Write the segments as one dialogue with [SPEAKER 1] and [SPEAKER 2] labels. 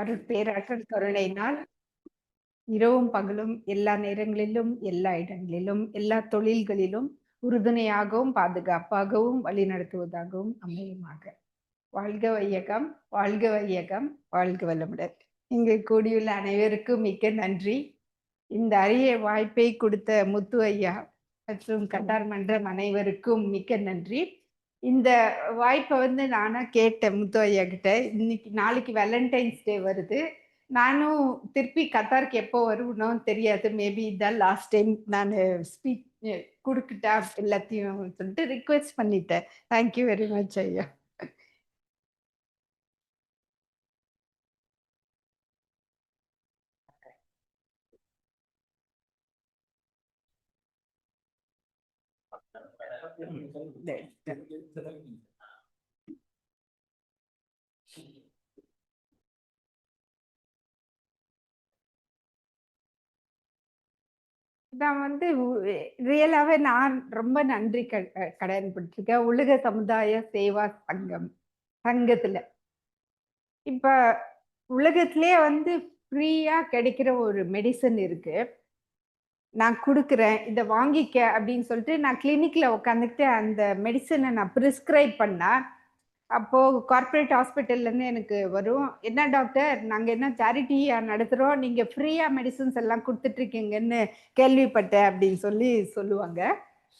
[SPEAKER 1] அருட்பேராற்றல் கருணையினால் இரவும் பகலும் எல்லா நேரங்களிலும் எல்லா இடங்களிலும் எல்லா தொழில்களிலும் உறுதுணையாகவும் பாதுகாப்பாகவும் வழிநடத்துவதாகவும் அமையுமாக. வாழ்க வையகம், வாழ்க வையகம், வாழ்க வளமுடன். இங்கு கூடியுள்ள அனைவருக்கும் மிக்க நன்றி. இந்த அரிய வாய்ப்பை கொடுத்த முத்து ஐயா மற்றும் கட்டார் மன்றம் அனைவருக்கும் மிக்க நன்றி. இந்த வாய்ப்பை நானா கேட்டேன் முத்து ஐயா கிட்ட. இன்னைக்கு நாளைக்கு வேலண்டைன்ஸ் டே வருது. நானும் திருப்பி கத்தாருக்கு எப்போ வருவனோன்னு தெரியாது. மேபி இதான் லாஸ்ட் டைம் நான் ஸ்பீச் கொடுக்கிட்டா எல்லாத்தையும் சொல்லிட்டு ரிக்வெஸ்ட் பண்ணிட்டேன். தேங்க்யூ வெரி மச் ஐயா. நான் ரியலாவே நான் ரொம்ப நன்றி கடன் பட்டிருக்கேன் உலக சமுதாய சேவா சங்கத்துல. இப்ப உலகத்திலேயே ஃப்ரீயா கிடைக்கிற ஒரு மெடிசன் இருக்கு, நான் கொடுக்குறேன், இதை வாங்கிக்க அப்படின்னு சொல்லிட்டு நான் கிளினிக்ல உட்காந்துக்கிட்டு அந்த மெடிசனை நான் ப்ரிஸ்கிரைப் பண்ணா, அப்போ கார்பரேட் ஹாஸ்பிட்டல்ல இருந்து எனக்கு வரும், என்ன டாக்டர் நாங்க என்ன சேரிட்டியா நடத்துறோம், நீங்க ஃப்ரீயா மெடிசன்ஸ் எல்லாம் கொடுத்துட்டு இருக்கீங்கன்னு கேள்விப்பட்டேன் அப்படின்னு சொல்லுவாங்க.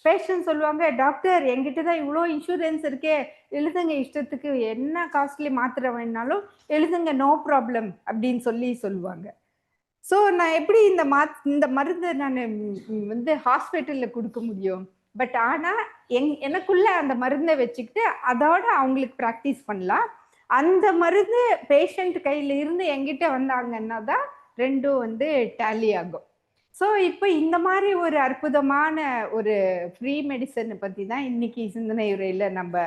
[SPEAKER 1] பேஷண்ட் சொல்லுவாங்க, டாக்டர் என்கிட்ட தான் இவ்வளோ இன்சூரன்ஸ் இருக்கே, எழுதுங்க இஷ்டத்துக்கு, என்ன காஸ்ட்லி மாத்திரை வேணாலும் எழுதுங்க, நோ ப்ராப்ளம் அப்படின்னு சொல்லுவாங்க. ஸோ நான் எப்படி இந்த மருந்து நான் ஹாஸ்பிட்டலில் கொடுக்க முடியும்? பட் ஆனால் எனக்குள்ள அந்த மருந்தை வச்சுக்கிட்டு அதோட அவங்களுக்கு ப்ராக்டிஸ் பண்ணலாம். அந்த மருந்து பேஷண்ட் கையில் இருந்து எங்கிட்ட வந்தாங்கன்னா தான் ரெண்டும் டேலி ஆகும். ஸோ இப்போ இந்த மாதிரி ஒரு அற்புதமான ஒரு ஃப்ரீ மெடிசனை பற்றி தான் இன்னைக்கு சிந்தனை உரையில் நம்ம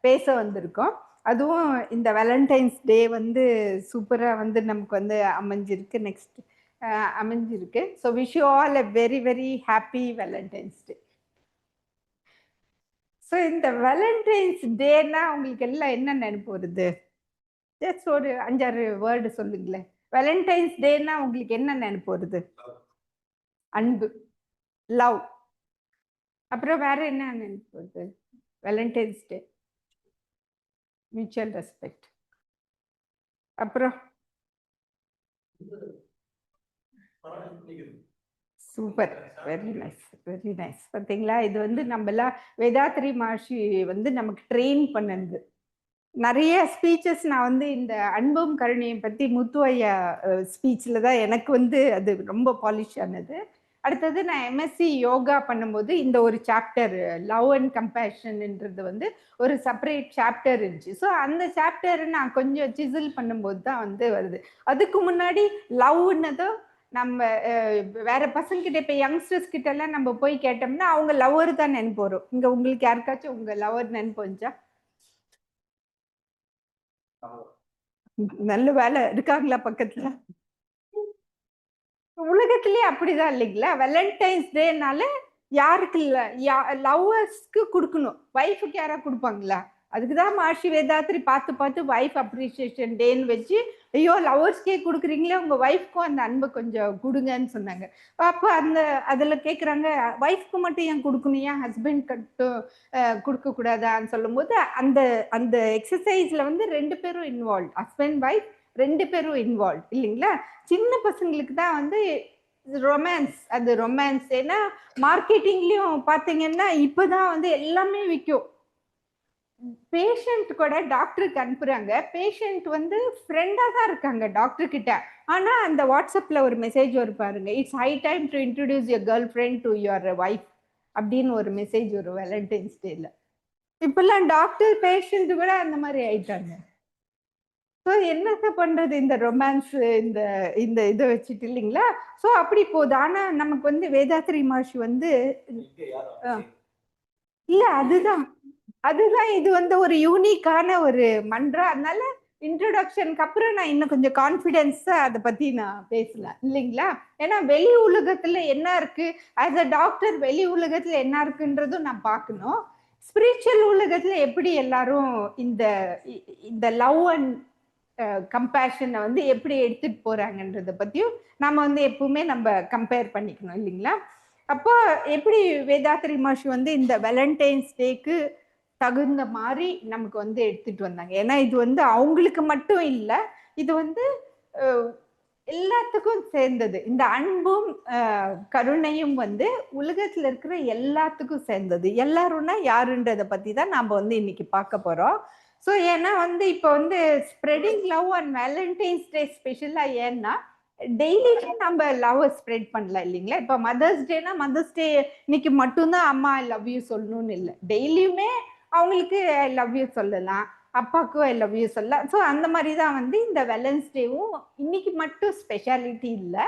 [SPEAKER 1] பேச வந்திருக்கோம். அதுவும் இந்த வேலண்டைன்ஸ் டே சூப்பராக நமக்கு அமைஞ்சிருக்கு, நெக்ஸ்ட் அமைஞ்சிருக்கு. So wish you all a very very happy Valentine's day. So இந்த வேலண்டைன்ஸ் டேனா உங்களுக்கு எல்லாம் என்ன நினைப்பு வருது? ஜஸ்ட் ஒரு 5-6 வேர்டு சொல்லுங்களேன். வேலண்டைன்ஸ் டேனா உங்களுக்கு என்ன நினைப்பு வருது? அன்பு, லவ். அப்புறம் வேற என்ன நினைப்பு வருது? வேலண்டைன்ஸ் டே, மியூச்சுவல் ரெஸ்பெக்ட். அப்புறம் super, very nice, very nice. பார்த்தீங்களா, இது நம்மளாம் வேதாத்ரி மகர்ஷி நமக்கு ட்ரெயின் பண்ணது. நிறைய ஸ்பீச்சஸ் நான் இந்த அன்பும் கருணையும் பற்றி முத்து ஐயா ஸ்பீச்சில் தான் எனக்கு அது ரொம்ப பாலிஷ் ஆனது. அடுத்தது நான் எம்எஸ்சி யோகா பண்ணும்போது இந்த ஒரு சாப்டர் லவ் அண்ட் கம்பேஷன்ன்றது ஒரு செப்பரேட் சாப்டர் இருந்துச்சு. ஸோ அந்த சாப்டர் நான் கொஞ்சம் சிசில் பண்ணும்போது தான் வருது. அதுக்கு முன்னாடி லவ்னதும் நம்ம வேற பசங்கிட்ட இப்போ யங்ஸ்டர்ஸ் கிட்ட எல்லாம் நம்ம போய் கேட்டோம்னா அவங்க லவ்வர் தான் நினைப்பு வரும். இங்க உங்களுக்கு யாருக்காச்சும் உங்க லவ்வர் நினைப்பு வந்துச்சா? நல்ல வேலை இருக்காங்களா பக்கத்துல? உலகத்திலேயே அப்படிதான் இல்லைங்களா? வேலண்டைன்ஸ் டேனால யாருக்கு இல்ல, லவ்வர்ஸ்க்கு கொடுக்கணும், வைஃபுக்கு யாரா கொடுப்பாங்களா? அதுக்குதான் மகர்ஷி வேதாத்ரி பார்த்து பார்த்து வைஃப் அப்ரிசியேஷன் டேன்னு வச்சு, ஐயோ லவ்வர்ஸ்க்கே கொடுக்குறீங்களே, உங்க வைஃப்க்கும் அந்த அன்பை கொஞ்சம் கொடுங்கன்னு சொன்னாங்க. அப்போ அதுல கேட்குறாங்க, வைஃப்க்கு மட்டும் ஏன் கொடுக்கணும், ஏன் ஹஸ்பண்ட் கட்டும் கொடுக்க கூடாதான்னு சொல்லும் போது அந்த அந்த எக்ஸசைஸ்ல 2 பேரும் இன்வால்வ், ஹஸ்பண்ட் வைஃப் 2 பேரும் இன்வால்வ் இல்லைங்களா? சின்ன பசங்களுக்கு தான் ரொமான்ஸ், அது ரொமான்ஸ். ஏன்னா மார்க்கெட்டிங்லயும் பாத்தீங்கன்னா இப்பதான் எல்லாமே விற்கும். பேஷண்ட் கூட டாக்டருக்கு அனுப்புறாங்க, பேஷண்ட் ஃப்ரெண்டா தான் இருக்காங்க டாக்டர் கிட்ட. ஆனா அந்த வாட்ஸ்அப்ல ஒரு மெசேஜ் வரும் பாருங்க, it's high time to introduce your girl friend to your wife அப்படின்னு ஒரு மெசேஜ் வரும் வேலண்டைன்ஸ் டேல. இப்பெல்லாம் டாக்டர் பேஷண்ட் கூட அந்த மாதிரி ஆயிட்டாங்க. ஸோ என்னத்த பண்றது இந்த ரொமான்ஸ், இந்த இந்த இதை வச்சுட்டு இல்லைங்களா? ஸோ அப்படி போகுது. ஆனா நமக்கு வேதாத்ரி மகர்ஷி இல்ல, அதுதான் அதுதான் இது ஒரு யூனிக்கான ஒரு மன்றம். அதனால இன்ட்ரோடக்ஷனுக்கு அப்புறம் நான் இன்னும் கொஞ்சம் கான்ஃபிடென்ஸா அதை பத்தி நான் பேசலாம் இல்லைங்களா? ஏன்னா வெளி உலகத்துல என்ன இருக்கு, ஆஸ் அ டாக்டர் வெளி உலகத்துல என்ன இருக்குன்றதும் நான் பார்க்கணும். ஸ்பிரிச்சுவல் உலகத்துல எப்படி எல்லாரும் இந்த இந்த லவ் அண்ட் கம்பேஷனை வந்து எப்படி எடுத்துட்டு போறாங்கன்றத பத்தியும் நம்ம வந்து எப்பவுமே நம்ம கம்பேர் பண்ணிக்கணும் இல்லைங்களா. அப்போ எப்படி வேதாத்ரி மகர்ஷி வந்து இந்த வேலண்டைன்ஸ் டேக்கு தகுந்த மாதிரி நமக்கு வந்து எடுத்துட்டு வந்தாங்க. ஏன்னா இது வந்து அவங்களுக்கு மட்டும் இல்லை, இது வந்து எல்லாத்துக்கும் சேர்ந்தது. இந்த அன்பும் கருணையும் வந்து உலகத்துல இருக்கிற எல்லாத்துக்கும் சேர்ந்தது. எல்லாரும்னா யாருன்றத பத்தி தான் நாம வந்து இன்னைக்கு பார்க்க போறோம். ஸோ ஏன்னா வந்து இப்போ வந்து ஸ்ப்ரெடிங் லவ் அண்ட் வேலண்டைன்ஸ் டே ஸ்பெஷலா ஏன்னா டெய்லியுமே நம்ம லவ் ஸ்ப்ரெட் பண்ணலாம் இல்லைங்களா. இப்போ மதர்ஸ் டேனா மதர்ஸ் டே இன்னைக்கு மட்டும்தான் அம்மா ஐ லவ் யூ சொல்லணும்னு இல்லை, டெய்லியுமே அவங்களுக்கு ஐ லவ் யூ சொல்லலாம், அப்பாவுக்கும் ஐ லவ் யூ சொல்லலாம். ஸோ அந்த மாதிரி தான் வந்து இந்த வேலன்ஸ் டேவும் இன்னைக்கு மட்டும் ஸ்பெஷாலிட்டி இல்லை,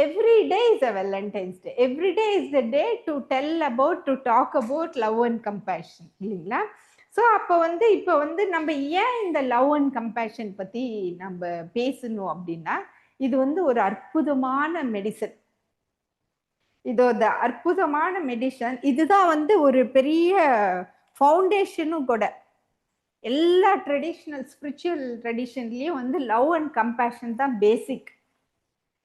[SPEAKER 1] every day is a Valentine's day. Every day is the day to tell about, to talk about love and compassion இல்லைங்களா. ஸோ அப்போ வந்து இப்போ வந்து நம்ம ஏன் இந்த லவ் அண்ட் கம்பேஷன் பற்றி நம்ம பேசணும் அப்படின்னா, இது வந்து ஒரு அற்புதமான மெடிசன். இதோட அற்புதமான மெடிசன் இதுதான் வந்து ஒரு பெரிய ஃபவுண்டேஷனும் கூட. எல்லா ட்ரெடிஷ்னல் ஸ்பிரிச்சுவல் ட்ரெடிஷன்லேயும் வந்து லவ் அண்ட் கம்பேஷன் தான் பேசிக்.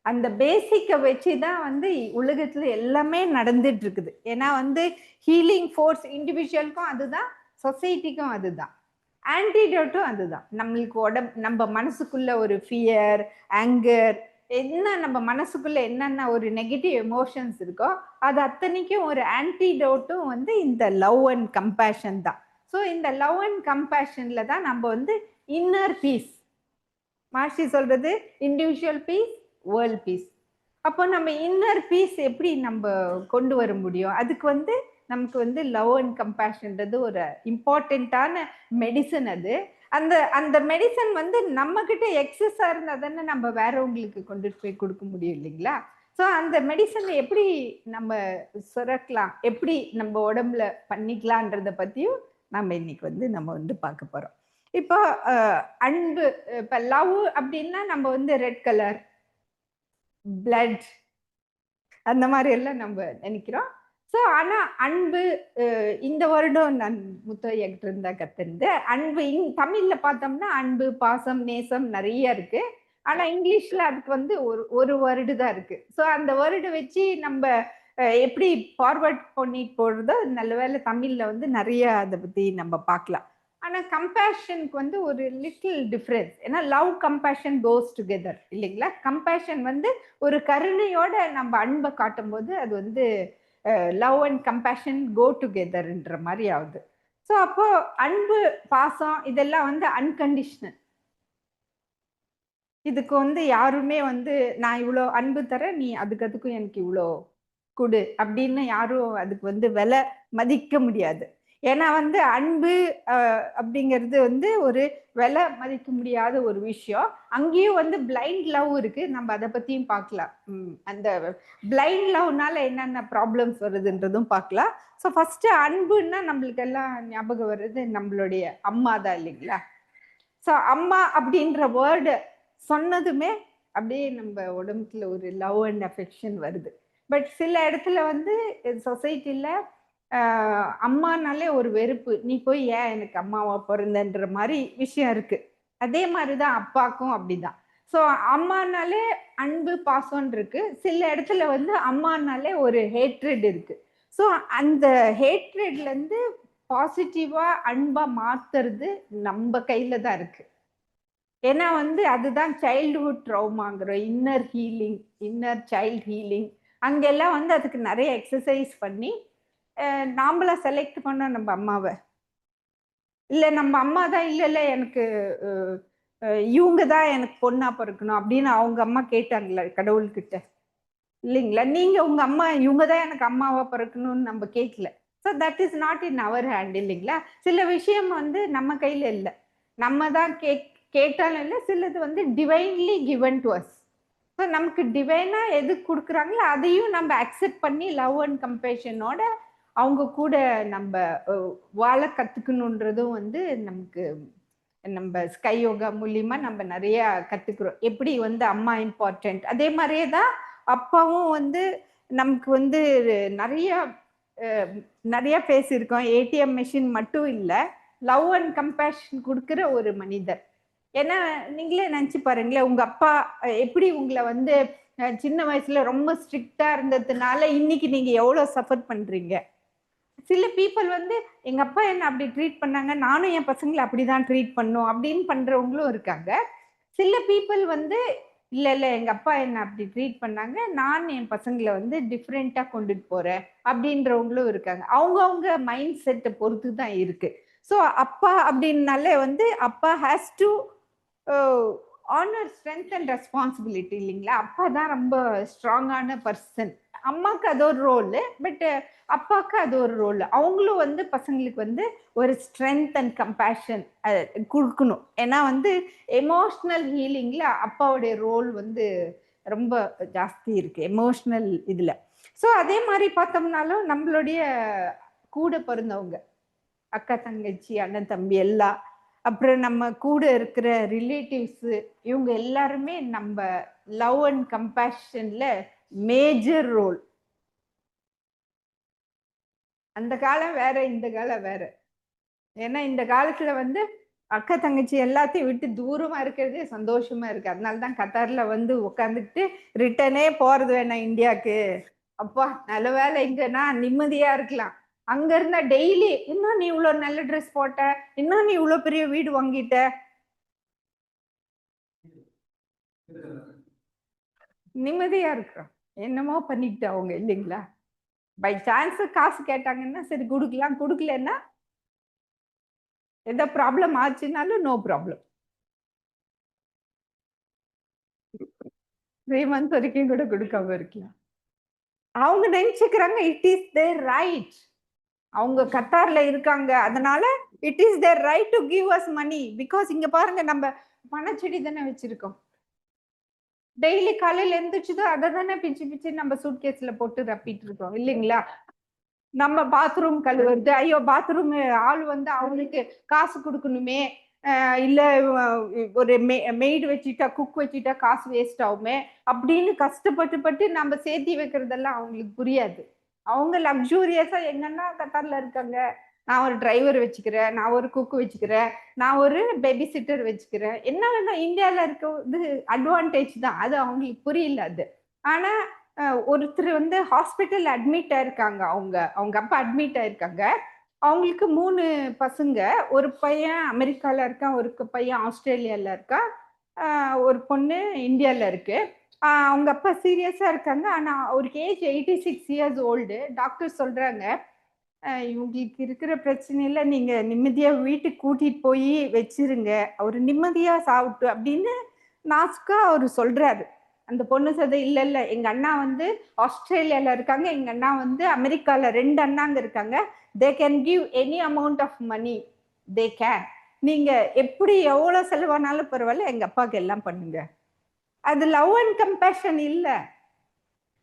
[SPEAKER 1] அந்த பேசிக்கை வச்சு தான் வந்து உலகத்தில் எல்லாமே நடந்துட்டு இருக்குது. ஏன்னா வந்து ஹீலிங் ஃபோர்ஸ் இண்டிவிஜுவலுக்கும் அதுதான், சொசைட்டிக்கும் அதுதான், ஆன்டிடோட்டும் அதுதான். நம்மளுக்கு நம்ம மனசுக்குள்ள ஒரு ஃபியர், ஆங்கர், என்ன நம்ம மனசுக்குள்ள என்னென்ன ஒரு நெகட்டிவ் எமோஷன்ஸ் இருக்கோ அது அத்தனைக்கும் ஒரு ஆன்டிடோட்டும் வந்து இந்த லவ் அண்ட் கம்பேஷன் தான். ஸோ இந்த லவ் அண்ட் கம்பேஷன்ல தான் நம்ம வந்து இன்னர் பீஸ், மார்ஷி சொல்றது இண்டிவிஜுவல் பீஸ், வேர்ல்ட் பீஸ். அப்போ நம்ம இன்னர் பீஸ் எப்படி நம்ம கொண்டு வர முடியும்? அதுக்கு வந்து நமக்கு வந்து லவ் அண்ட் கம்பேஷன்றது ஒரு இம்பார்ட்டண்ட்டான மெடிசன். அது அந்த அந்த மெடிசன் வந்து நம்ம கிட்ட எக்ஸஸா இருந்தா தானே நம்ம வேறவங்களுக்கு கொண்டுட்டு போய் கொடுக்க முடியும் இல்லைங்களா. ஸோ அந்த மெடிசனை எப்படி நம்ம சுரக்கலாம், எப்படி நம்ம உடம்புல பண்ணிக்கலான்றத பத்தியும் நம்ம இன்னைக்கு வந்து நம்ம வந்து பார்க்க போறோம். இப்போ அன்பு, இப்போ லவ் அப்படின்னா நம்ம வந்து ரெட் கலர், பிளட், அந்த மாதிரி எல்லாம் நம்ம நினைக்கிறோம். ஸோ ஆனா அன்பு, இந்த வருடம் நான் முத்தையகிட்ட இருந்தா கத்துருந்து அன்பு தமிழ்ல பார்த்தோம்னா அன்பு, பாசம், நேசம் நிறைய இருக்கு. ஆனா இங்கிலீஷ்ல அதுக்கு வந்து ஒரு வேர்டு தான் இருக்கு. ஸோ அந்த வேர்டு வச்சு நம்ம எப்படி ஃபார்வர்ட் பண்ணிட்டு போறதோ, நல்ல வேளை தமிழ்ல வந்து நிறைய அதை பத்தி நம்ம பார்க்கலாம். ஆனா கம்பேஷனுக்கு வந்து ஒரு லிட்டில் டிஃபரன்ஸ். ஏன்னா லவ் கம்பேஷன் கோஸ் டுகெதர் இல்லைங்களா. கம்பேஷன் வந்து ஒரு கருணையோட நம்ம அன்பை காட்டும் போது அது வந்து லவ் அண்ட் கம்பேஷன் கோ டுகெதர்ன்ற மாதிரி ஆகுது. ஸோ அப்போ அன்பு, பாசம் இதெல்லாம் வந்து அன்கண்டிஷனல். இதுக்கு வந்து யாருமே வந்து நான் இவ்வளோ அன்பு தரேன், நீ அதுக்கும் எனக்கு இவ்வளோ கொடு அப்படின்னு யாரும் அதுக்கு வந்து விலை மதிக்க முடியாது. ஏன்னா வந்து அன்பு அப்படிங்கிறது வந்து ஒரு விலை மதிக்க முடியாத ஒரு விஷயம். அங்கேயும் வந்து பிளைண்ட் லவ் இருக்கு, நம்ம அதை பத்தியும் பார்க்கலாம். அந்த பிளைண்ட் லவ்னால என்னென்ன ப்ராப்ளம்ஸ் வருதுன்றதும் பார்க்கலாம். ஸோ ஃபர்ஸ்ட் அன்புன்னா நம்மளுக்கு எல்லாம் ஞாபகம் வருது நம்மளுடைய அம்மா தான் இல்லைங்களா. ஸோ அம்மா அப்படின்ற வேர்டு சொன்னதுமே அப்படியே நம்ம உடம்புல ஒரு லவ் அண்ட் அஃபெக்ஷன் வருது. பட் சில இடத்துல வந்து சொசைட்டில அம்மானாலே ஒரு வெறுப்பு, நீ போய் ஏன் எனக்கு அம்மாவா பிறந்தன்ற மாதிரி விஷயம் இருக்கு. அதே மாதிரிதான் அப்பாக்கும் அப்படிதான். ஸோ அம்மானாலே அன்பு, பாசம் இருக்கு. சில இடத்துல வந்து அம்மானாலே ஒரு ஹேட்ரட் இருக்கு. ஸோ அந்த ஹேட்ரட்ல இருந்து பாசிட்டிவா அன்பா மாத்துறது நம்ம கையில தான் இருக்கு. ஏன்னா வந்து அதுதான் சைல்டுஹுட் ட்ராமாங்கிறோம், inner healing, inner child healing. அங்கெல்லாம் வந்து அதுக்கு நிறைய எக்ஸசைஸ் பண்ணி நாமளா செலக்ட் பண்ணோம் நம்ம அம்மாவை. இல்லை நம்ம அம்மா தான் இல்லை எனக்கு இவங்க தான் எனக்கு பொண்ணா பிறக்கணும் அப்படின்னு அவங்க அம்மா கேட்டாங்களா கடவுள்கிட்ட? இல்லைங்களா. நீங்க உங்க அம்மா இவங்க தான் எனக்கு அம்மாவா பிறக்கணும்னு நம்ம கேட்கல. So that is not in our hand இல்லைங்களா. சில விஷயம் வந்து நம்ம கையில இல்லை, நம்ம தான் கேட்டாலும் இல்லை. சிலது வந்து divinely given to us. So நமக்கு டிவைனா எது கொடுக்குறாங்களோ அதையும் நம்ம அக்செப்ட் பண்ணி லவ் அண்ட் கம்பேஷனோட அவங்க கூட நம்ம வாழ கத்துக்கணுன்றதும் வந்து நமக்கு நம்ம ஸ்கை யோகா மூலியமா நம்ம நிறைய கத்துக்கிறோம். எப்படி வந்து அம்மா இம்பார்ட்டன்ட், அதே மாதிரியே தான் அப்பாவும் வந்து நமக்கு வந்து நிறைய நிறைய பேசியிருக்கோம். ஏடிஎம் மெஷின் மட்டும் இல்லை, லவ் அண்ட் கம்பேஷன் கொடுக்குற ஒரு மனிதர். ஏன்னா நீங்களே நினைச்சு பாருங்களேன், உங்க அப்பா எப்படி உங்களை வந்து சின்ன வயசுல ரொம்ப ஸ்ட்ரிக்டா இருந்ததுனால இன்னைக்கு நீங்க எவ்வளவு சஃபர் பண்றீங்க. சில பீப்புள் வந்து எங்க அப்பா என்ன அப்படி ட்ரீட் பண்ணாங்க, நானும் என் பசங்களை அப்படிதான் ட்ரீட் பண்ணும் அப்படின்னு பண்றவங்களும் இருக்காங்க. சில பீப்புள் வந்து இல்ல இல்ல எங்க அப்பா என்ன அப்படி ட்ரீட் பண்ணாங்க, நான் என் பசங்களை வந்து டிஃப்ரெண்டா கொண்டுட்டு போறேன் அப்படின்றவங்களும் இருக்காங்க. அவங்கவுங்க மைண்ட் செட்டை பொறுத்து தான் இருக்கு. ஸோ அப்பா அப்படின்னாலே வந்து அப்பா has to honour strength and responsibility இல்லைங்களா. அப்பா தான் ரொம்ப ஸ்ட்ராங்கான பர்சன். அம்மாவுக்கு அது ஒரு ரோல், பட் அப்பாவுக்கு அது ஒரு ரோல். அவங்களும் வந்து பசங்களுக்கு வந்து ஒரு ஸ்ட்ரென்த் அண்ட் கம்பேஷன் கொடுக்கணும். ஏன்னா வந்து எமோஷ்னல் ஹீலிங்ல அப்பாவுடைய ரோல் வந்து ரொம்ப ஜாஸ்தி இருக்கு எமோஷ்னல் இதுல. ஸோ அதே மாதிரி பார்த்தோம்னாலும் நம்மளுடைய கூட பிறந்தவங்க அக்கா தங்கச்சி அண்ணன் தம்பி எல்லாம், அப்புறம் நம்ம கூட இருக்கிற ரிலேட்டிவ்ஸ், இவங்க எல்லாருமே நம்ம லவ் அண்ட் கம்பேஷன்ல மேஜர் ரோல். அந்த காலம் வேற, இந்த காலம் வேற. ஏன்னா இந்த காலத்துல வந்து அக்கா தங்கச்சி எல்லாத்தையும் விட்டு தூரமா இருக்கிறதே சந்தோஷமா இருக்கு. அதனாலதான் கத்தார்ல வந்து உட்காந்துக்கிட்டு ரிட்டனே போறது வேணாம் இந்தியாவுக்கு. அப்பா நல்ல வேலை இங்கன்னா நிம்மதியா இருக்கலாம். அங்க இருந்தா டெய்லி இன்னும் நீ இவ்வளவு நல்ல ட்ரெஸ் போட்ட, இன்னும் நீ இவ்வளவு பெரிய வீடு வாங்கிட்ட, நிம்மதியா இருக்கிறோம். என்னமோ பண்ணிக்கிட்டு அவங்க இல்லைங்களா. பை சான்ஸ் காசு கேட்டாங்கன்னா சரி கொடுக்கலாம், கொடுக்கலன்னா எந்த ப்ராப்ளம் ஆச்சுனாலும் நோ ப்ராப்ளம். 3 months வரைக்கும் கூட கொடுக்காம இருக்கலாம். அவங்க நினைச்சுக்கிறாங்க இட் இஸ் தேர் ரைட். அவங்க கத்தார்ல இருக்காங்க, அதனால it is their right to give us money. Because இங்க பாருங்க, நம்ம பணச்செடி தானே வச்சிருக்கோம். டெய்லி காலையில எந்திரிச்சதோ அதை தானே பிச்சு பிச்சு நம்ம சூட்கேஸ்ல போட்டு ரப்பிட்டு இருக்கோம் இல்லைங்களா. நம்ம பாத்ரூம் கழுவுறது, ஐயோ பாத்ரூம் ஆள் வந்து அவங்களுக்கு காசு கொடுக்கணுமே, இல்ல ஒரு மெய்டு வச்சுட்டா குக் வச்சுட்டா காசு வேஸ்ட் ஆகுமே அப்படின்னு கஷ்டப்பட்டு நம்ம சேர்த்தி வைக்கிறதெல்லாம் அவங்களுக்கு புரியாது. அவங்க லக்ஸூரியஸா எங்கன்னா கத்தார்ல இருக்காங்க, நான் ஒரு டிரைவர் வச்சுக்கிறேன், நான் ஒரு குக் வச்சுக்கிறேன், நான் ஒரு பேபி சிட்டர் வச்சுக்கிறேன், என்ன வேணும் இந்தியாவில் இருக்கிறது அட்வான்டேஜ் தான், அது அவங்களுக்கு புரியல அது. ஆனா ஒருத்தர் வந்து ஹாஸ்பிட்டல் அட்மிட் ஆயிருக்காங்க, அவங்க அவங்க அப்பா அட்மிட் ஆயிருக்காங்க. அவங்களுக்கு 3 பசங்க, ஒரு பையன் அமெரிக்கால இருக்கான், ஒரு பையன் ஆஸ்திரேலியால இருக்கான், ஒரு பொண்ணு இந்தியால இருக்கு. அவங்க அப்பா சீரியஸா இருக்காங்க. ஆனா அவருக்கு ஏஜ் 86 இயர்ஸ் ஓல்டு. டாக்டர் சொல்றாங்க இவங்களுக்கு இருக்கிற பிரச்சனையில நீங்க நிம்மதியா வீட்டுக்கு கூட்டிட்டு போய் வச்சிருங்க, அவர் நிம்மதியா சாப்பிட்டு அப்படின்னு நாசுக்கா அவர் சொல்றாரு. அந்த பொண்ணு சொல்றது இல்ல இல்ல எங்க அண்ணா வந்து ஆஸ்திரேலியால இருக்காங்க, எங்க அண்ணா வந்து அமெரிக்கால 2 அண்ணாங்க இருக்காங்க, they can give any amount of money, they can. நீங்க எப்படி எவ்வளவு செலவானாலும் பரவாயில்ல, எங்க அப்பாவுக்கு எல்லாம் பண்ணுங்க. அது லவ் அண்ட் கம்பேஷன் இல்ல.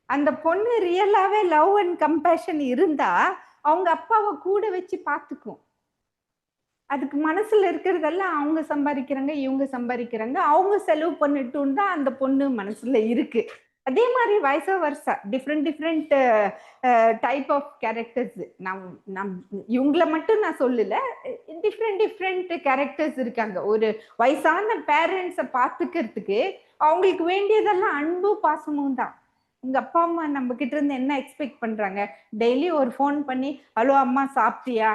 [SPEAKER 1] அந்த பொண்ணு ரியலாவே லவ் அண்ட் கம்பேஷன் இருந்தா அவங்க அப்பாவை கூட வச்சு பார்த்துக்கும். அதுக்கு மனசுல இருக்கிறதெல்லாம் அவங்க சம்பாதிக்கிறாங்க, இவங்க சம்பாதிக்கிறாங்க, அவங்க செலவு பண்ணிட்டும் தான் அந்த பொண்ணு மனசுல இருக்கு. அதே மாதிரி வயசா வருஷா டிஃப்ரெண்ட் டைப் ஆஃப் கேரக்டர்ஸ். நம் இவங்களை மட்டும் நான் சொல்லல, டிஃப்ரெண்ட் கேரக்டர்ஸ் இருக்காங்க. ஒரு வயசான பேரண்ட்ஸை பார்த்துக்கிறதுக்கு அவங்களுக்கு வேண்டியதெல்லாம் அன்பு பாசமும் தான். உங்க அப்பா அம்மா நம்ம கிட்ட இருந்து என்ன எக்ஸ்பெக்ட் பண்றாங்க, டெய்லி ஒரு ஃபோன் பண்ணி ஹலோ அம்மா சாப்பிட்டியா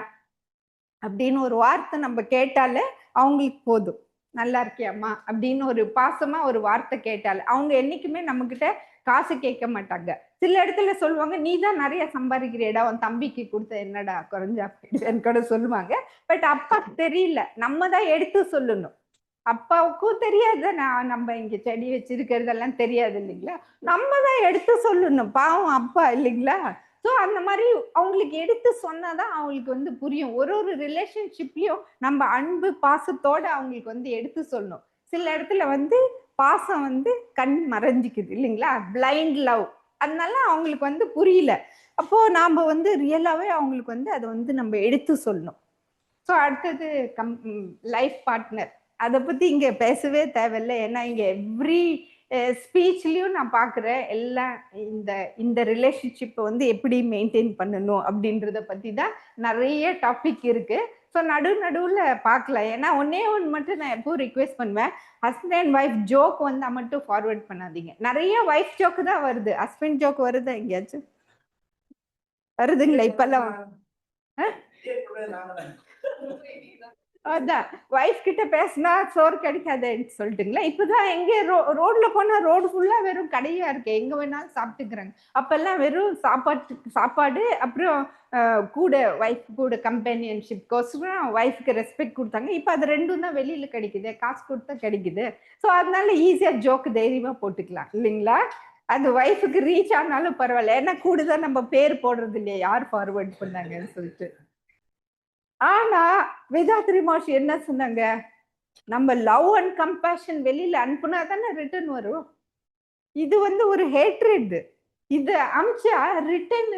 [SPEAKER 1] அப்படின்னு ஒரு வார்த்தை நம்ம கேட்டாலே அவங்களுக்கு போதும். நல்லா இருக்கியாம்மா அப்படின்னு ஒரு பாசமா ஒரு வார்த்தை கேட்டாலே, அவங்க என்னைக்குமே நம்ம கிட்ட காசு கேட்க மாட்டாங்க. சில இடத்துல சொல்லுவாங்க நீ தான் நிறைய சம்பாதிக்கிறேடா, உன் தம்பிக்கு கொடுத்த என்னடா குறைஞ்சா கூட சொல்லுவாங்க. பட் அப்பாக்கு தெரியல, நம்ம தான் எடுத்து சொல்லணும். அப்பாவுக்கும் தெரியாது, நம்ம இங்க செடி வச்சிருக்கிறதெல்லாம் தெரியாது இல்லைங்களா, நம்ம தான் எடுத்து சொல்லணும். பாவம் அப்பா இல்லைங்களா. ஸோ அந்த மாதிரி அவங்களுக்கு எடுத்து சொன்னாதான் அவங்களுக்கு வந்து புரியும். ஒரு ஒரு ரிலேஷன்ஷிப்லயும் நம்ம அன்பு பாசத்தோட அவங்களுக்கு வந்து எடுத்து சொல்லணும். சில இடத்துல வந்து பாசம் வந்து கண் மறைஞ்சிக்குது இல்லைங்களா, பிளைண்ட் லவ். அதனால அவங்களுக்கு வந்து புரியல. அப்போ நாம வந்து ரியலாவே அவங்களுக்கு வந்து அதை வந்து நம்ம எடுத்து சொல்லணும். ஸோ அடுத்தது லைஃப் பார்ட்னர், அதை பத்தி இங்க பேசவே தேவையில்லை. ஏன்னா இங்க எவ்ரி ஸ்பீச்லயும் நான் பார்க்குறேன் எல்லாம் இந்த இந்த ரிலேஷன்ஷிப்பை வந்து எப்படி மெயின்டைன் பண்ணணும் அப்படின்றத பற்றி தான் நிறைய டாபிக் இருக்கு. ஸோ நடுவில் பார்க்கலாம். ஏன்னா ஒன்னே ஒன்று மட்டும் நான் எப்பவும் ரிக்வெஸ்ட் பண்ணுவேன், ஹஸ்பண்ட் அண்ட் ஒய்ஃப் ஜோக் வந்தால் மட்டும் ஃபார்வர்ட் பண்ணாதீங்க. நிறைய ஒய்ஃப் ஜோக்கு தான் வருது, ஹஸ்பண்ட் ஜோக் வருதா எங்கேயாச்சும்? வருதுங்களா இப்பெல்லாம்? அதான் ஒய்ஃப் கிட்ட பேசினா சோறு கிடைக்காதுன்னு சொல்லிட்டுங்களா. இப்பதான் எங்க ரோட்ல போனா ரோடு ஃபுல்லா வெறும் கடையா இருக்கு, எங்க வேணாலும் சாப்பிட்டுக்கிறாங்க. அப்பெல்லாம் வெறும் சாப்பாடு அப்புறம் கூட ஒய்ஃப் கூட கம்பெனியன்ஷிப்கோசரம் ஒய்ஃப்க்கு ரெஸ்பெக்ட் கொடுத்தாங்க. இப்போ அது ரெண்டும் தான் வெளியில கிடைக்குது, காசு கொடுத்தா கிடைக்குது. ஸோ அதனால ஈஸியா ஜோக்கு தைரியமா போட்டுக்கலாம் இல்லைங்களா. அது ஒய்ஃபுக்கு ரீச் ஆனாலும் பரவாயில்ல, ஏன்னா கூடுதல் நம்ம பேர் போடுறது இல்லையா யார் ஃபார்வர்ட் பண்ணாங்கன்னு சொல்லிட்டு. ஆனா வேதாத்ரி மாஷி என்ன சொன்னாங்க, நம்ம லவ் அண்ட் கம்பேஷன் வெளியில அனுப்புனா தானே ரிட்டர்ன் வரும். இது வந்து ஒரு ஹேட்ரட். இது அமிச்சா ரிட்டர்ன்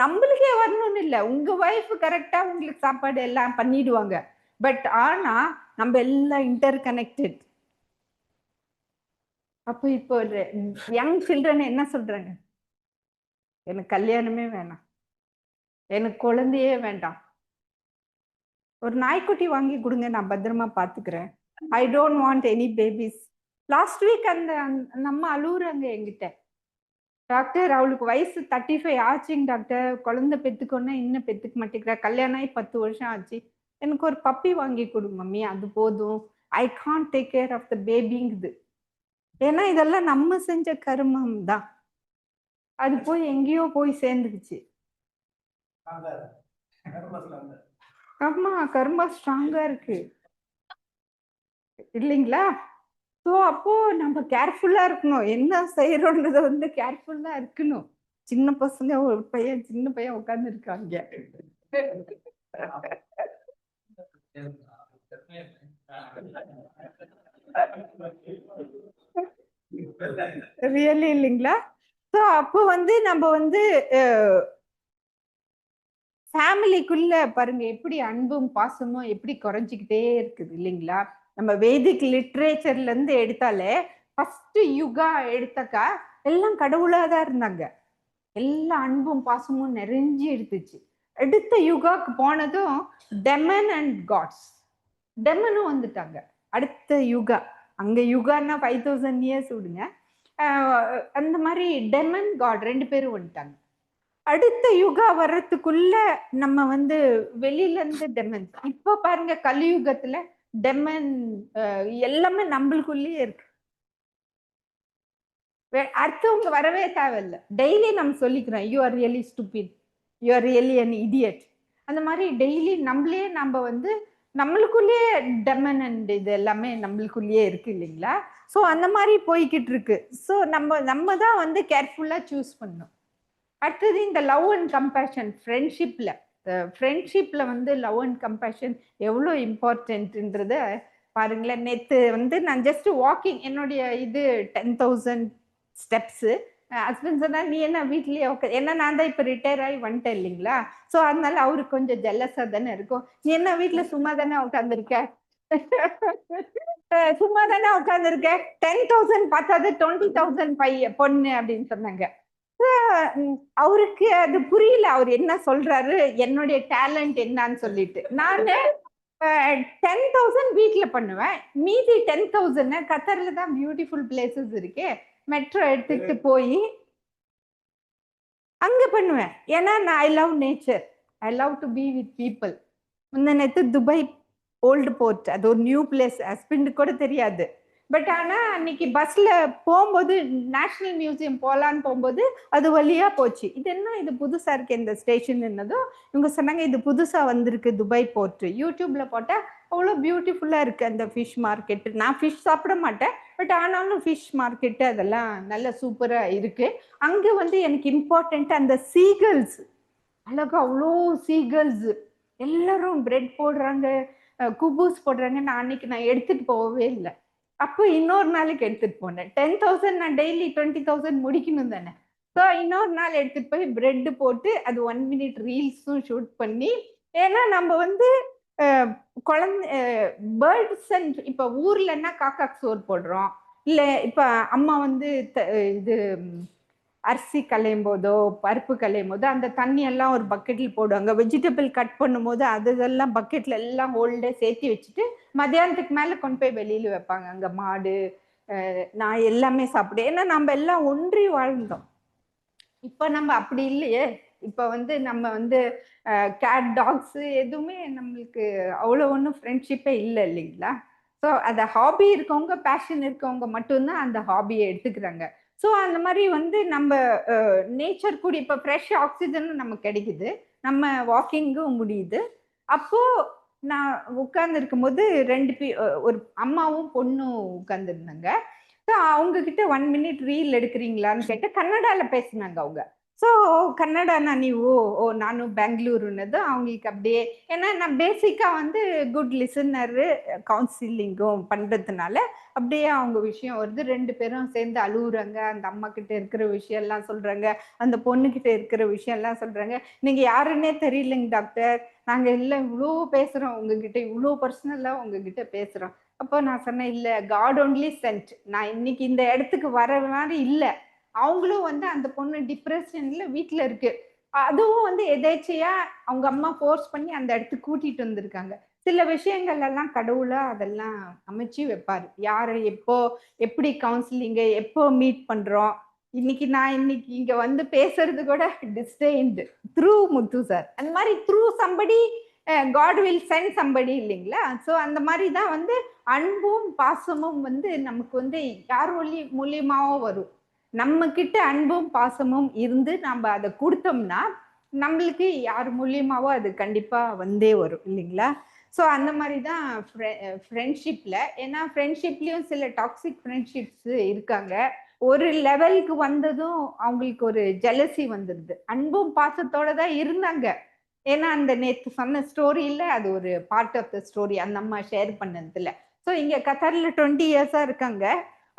[SPEAKER 1] நம்மளுக்கே வரணும்னு இல்லை, உங்க ஒய்ஃப் கரெக்டா உங்களுக்கு சாப்பாடு எல்லாம் பண்ணிடுவாங்க. பட் ஆனா நம்ம எல்லாம் இன்டர் கனெக்டட். அப்போ இப்போ யங் சில்ட்ரன் என்ன சொல்றாங்க, எனக்கு கல்யாணமே வேணாம், எனக்கு குழந்தையே வேண்டாம், ஒரு நாய்க்குட்டி வாங்கி கொடுங்க, நான் பத்திரமா பாத்துக்கிறேன், I don't want any babies. Last week அந்த நம்ம அழுகுறாங்க என்கிட்ட, டாக்டர் அவளுக்கு வயசு 35 ஆச்சுங்க டாக்டர், குழந்தை பெத்துக்கோன்னா இன்னும் பெத்துக்க மாட்டேங்கிறா, கல்யாணம் ஆகி 10 வருஷம் ஆச்சு, எனக்கு ஒரு பப்பி வாங்கி கொடு மம்மி, அது போதும், I can't take care of the பேபிங்குது. ஏன்னா இதெல்லாம் நம்ம செஞ்ச கர்மம் தான், அது போய் எங்கேயோ போய் சேர்ந்துக்குச்சு. ஆமா, கர்மா ஸ்ட்ராங்கா இருக்கு இல்லைங்களா. ஸோ அப்போ நம்ம கேர்ஃபுல்லா இருக்கணும், என்ன செய்யறோன்றத வந்து கேர்ஃபுல்லா இருக்கணும். சின்ன பசங்க ஒரு சின்ன பையன் உட்கார்ந்து இருக்காங்க. ரியலி இல்லைங்களா. ஸோ அப்போ வந்து நம்ம வந்து ஃபேமிலிக்குள்ள பாருங்க எப்படி அன்பும் பாசமும் எப்படி குறைஞ்சிக்கிட்டே இருக்குது இல்லைங்களா. நம்ம வேதிக் லிட்ரேச்சர்ல இருந்து எடுத்தாலே ஃபர்ஸ்ட் யுகா எடுத்தாக்கா எல்லாம் கடவுளாதான் இருந்தாங்க, எல்லா அன்பும் பாசமும் நிறைஞ்சி எடுத்துச்சு. அடுத்த யுகாக்கு போனதும் டெமன் அண்ட் காட்ஸ், டெமனும் வந்துட்டாங்க அடுத்த யுகா. அங்க யுகான்னா 5000 இயர்ஸ் விடுங்க, அந்த மாதிரி டெமன் காட் ரெண்டு பேரும் வந்துட்டாங்க. அடுத்த யுகா வர்றதுக்குள்ள நம்ம வந்து வெளியில இருந்து டெமன், இப்ப பாருங்க கலியுகத்துல டெமன் எல்லாமே நம்மளுக்குள்ளேயே இருக்கு. அடுத்தவங்க வரவே தேவையில்லை, டெய்லி நம்ம சொல்லிக்கிறோம் you are really stupid, you are really an idiot. அந்த மாதிரி டெய்லி நம்மளே நம்ம வந்து நம்மளுக்குள்ளேயே டெமன் அண்ட் இது எல்லாமே நம்மளுக்குள்ளேயே இருக்கு இல்லைங்களா. ஸோ அந்த மாதிரி போய்கிட்டு இருக்கு. ஸோ நம்ம தான் வந்து கேர்ஃபுல்லா சூஸ் பண்ணணும். அடுத்தது இந்த லவ் அண்ட் கம்பேஷன் ஃப்ரெண்ட்ஷிப்ல வந்து லவ் அண்ட் கம்பேஷன் எவ்வளோ இம்பார்ட்டன்ட்ன்றத பாருங்களேன். நேற்று வந்து நான் ஜஸ்ட் வாக்கிங், என்னுடைய இது 10,000 ஸ்டெப்ஸு. ஹஸ்பண்ட் சொன்னா நீ என்ன வீட்லயே ஏன்னா நான் தான் இப்போ ரிட்டையர் ஆகி வந்துட்டேன் இல்லைங்களா. ஸோ அதனால அவருக்கு கொஞ்சம் ஜெல்லஸாக தானே இருக்கும், நீ என்ன வீட்டில் சும்மா தானே உட்காந்துருக்க, சும்மா தானே உட்காந்துருக்க, 10,000 பார்த்தாது 20,000 பொண்ணு அப்படின்னு சொன்னாங்க. அவருக்கு அது புரியல, அவர் என்ன சொல்றாரு, என்னுடைய டேலண்ட் என்னன்னு சொல்லிட்டு. நானு 10,000 வீட்டுல பண்ணுவேன், மீதி 10,000 கத்தர்ல தான் பியூட்டிஃபுல் பிளேசஸ் இருக்கு, மெட்ரோ எடுத்துட்டு போய் அங்க பண்ணுவேன். ஏன்னா நான் I love nature, I love to be with people. முந்தினத்து துபாய் ஓல்டு போர்ட், அது ஒரு நியூ பிளேஸ், ஹஸ்பண்ட் கூட தெரியாது. பட் ஆனா அன்னைக்கு பஸ்ல போகும்போது நேஷனல் மியூசியம் போலான்னு போகும்போது அது வழியா போச்சு, இது என்ன இது புதுசா இருக்கு இந்த ஸ்டேஷன் என்னதோ, இவங்க சொன்னாங்க இது புதுசா வந்திருக்கு துபாய் போர்ட், யூடியூப்ல போட்டா அவ்வளோ பியூட்டிஃபுல்லா இருக்கு அந்த ஃபிஷ் மார்க்கெட். நான் ஃபிஷ் சாப்பிட மாட்டேன், பட் ஆனாலும் ஃபிஷ் மார்க்கெட்டு அதெல்லாம் நல்ல சூப்பரா இருக்கு. அங்க வந்து எனக்கு இம்பார்ட்டன்ட் அந்த சீகல்ஸ், அழகா அவ்வளோ சீகல்ஸ், எல்லாரும் பிரெட் போடுறாங்க, குபூஸ் போடுறாங்க. நான் அன்னைக்கு நான் எடுத்துட்டு போகவே இல்லை, அப்போ இன்னொரு நாளைக்கு எடுத்துட்டு போனேன். 10,000 நான் டெய்லி 20,000 முடிக்கணும் தானே. ஸோ இன்னொரு நாள் எடுத்துட்டு போய் பிரெட் போட்டு அது 1 minute ரீல்ஸும் ஷூட் பண்ணி, ஏன்னா நம்ம வந்து குழந்தை பேர்ட்ஸ் அண்ட் இப்போ ஊர்லன்னா காக்காக்கு சோறு போடுறோம், இல்ல இப்ப அம்மா வந்து இது அரிசி களையும் போதோ பருப்பு களையும் போதோ அந்த தண்ணி எல்லாம் ஒரு பக்கெட்ல போடுவாங்க. வெஜிடபிள் கட் பண்ணும்போது அதெல்லாம் பக்கெட்ல எல்லாம் ஹோல்டே சேர்த்து வச்சுட்டு மத்தியானத்துக்கு மேல கொண்டு போய் வெளியில வைப்பாங்க. அங்க மாடு நான் எல்லாமே சாப்பிடு. ஏன்னா நம்ம எல்லாம் ஒன்றி வாழ்ந்தோம். இப்ப நம்ம அப்படி இல்லையே. இப்ப வந்து நம்ம வந்து கேட் டாக்ஸ் எதுவுமே நம்மளுக்கு அவ்வளோ ஒன்றும் ஃப்ரெண்ட்ஷிப்பே இல்லை இல்லைங்களா? ஸோ அந்த ஹாபி இருக்கவங்க பேஷன் இருக்கவங்க மட்டும்தான் அந்த ஹாபியை எடுத்துக்கிறாங்க. ஸோ அந்த மாதிரி வந்து நம்ம நேச்சர் கூட இப்போ ஃப்ரெஷ் ஆக்சிஜனும் நமக்கு கிடைக்குது, நம்ம வாக்கிங்கும் முடியுது. அப்போ நான் உட்கார்ந்து இருக்கும்போது ஒரு அம்மாவும் பொண்ணும் உட்கார்ந்துருந்தாங்க. ஸோ அவங்க கிட்ட 1 மினிட் ரீல் எடுக்கிறீங்களான்னு கேட்டு கன்னடால பேசினாங்க அவங்க. ஸோ கன்னடானா நீ நானும் பெங்களூருன்னது அவங்களுக்கு அப்படியே. ஏன்னா நான் பேசிக்கா வந்து குட் லிசனரு கவுன்சிலிங்கும் பண்றதுனால அப்படியே அவங்க விஷயம் வருது. 2 பேரும் சேர்ந்து அழுகுறாங்க. அந்த அம்மா கிட்ட இருக்கிற விஷயம் எல்லாம் சொல்றாங்க, அந்த பொண்ணு கிட்ட இருக்கிற விஷயம் எல்லாம் சொல்றாங்க. நீங்க யாருன்னே தெரியலைங்க டாக்டர், நாங்க எல்லாம் இவ்வளோ பேசுறோம் உங்ககிட்ட, இவ்வளோ பர்சனலா உங்ககிட்ட பேசுறோம். அப்போ நான் சொன்னேன், இல்ல காட் ஒன்லி சென்ட். நான் இன்னைக்கு இந்த இடத்துக்கு வர மாதிரி இல்லை. அவங்களும் வந்து அந்த பொண்ணு டிப்ரெஷன்ல வீட்டுல இருக்கு. அதுவும் வந்து எதேச்சையா அவங்க அம்மா ஃபோர்ஸ் பண்ணி அந்த இடத்துக்கு கூட்டிட்டு வந்திருக்காங்க. சில விஷயங்கள் எல்லாம் கடவுளா அதெல்லாம் அமைச்சு வைப்பாரு. யாரை எப்போ எப்படி கவுன்சிலிங்க எப்போ மீட் பண்றோம். இன்னைக்கு இங்க வந்து பேசுறது கூட டிஸ்டைன்டு த்ரூ முத்து சார். அந்த மாதிரி through somebody God will send somebody இல்லைங்களா? ஸோ அந்த மாதிரி தான் வந்து அன்பும் பாசமும் வந்து நமக்கு வந்து யார் மூலியமாவோ வரும். நம்ம கிட்ட அன்பும் பாசமும் இருந்து நம்ம அதை கொடுத்தோம்னா நம்மளுக்கு யார் மூலியமாவோ அது கண்டிப்பா வந்தே வரும் இல்லைங்களா? ஸோ அந்த மாதிரி தான் ஃப்ரெண்ட்ஷிப்ல. ஏன்னா ஃப்ரெண்ட்ஷிப்லயும் சில டாக்ஸிக் ஃப்ரெண்ட்ஷிப்ஸ் இருக்காங்க. ஒரு லெவலுக்கு வந்ததும் அவங்களுக்கு ஒரு ஜெலசி வந்துடுது. அன்பும் பாசத்தோட தான் இருந்தாங்க. ஏன்னா அந்த நேத்து சொன்ன ஸ்டோரியில அது ஒரு பார்ட் ஆஃப் த ஸ்டோரி அந்த அம்மா ஷேர் பண்ணதுல. ஸோ இங்க கத்தார்ல 20 இயர்ஸா இருக்காங்க.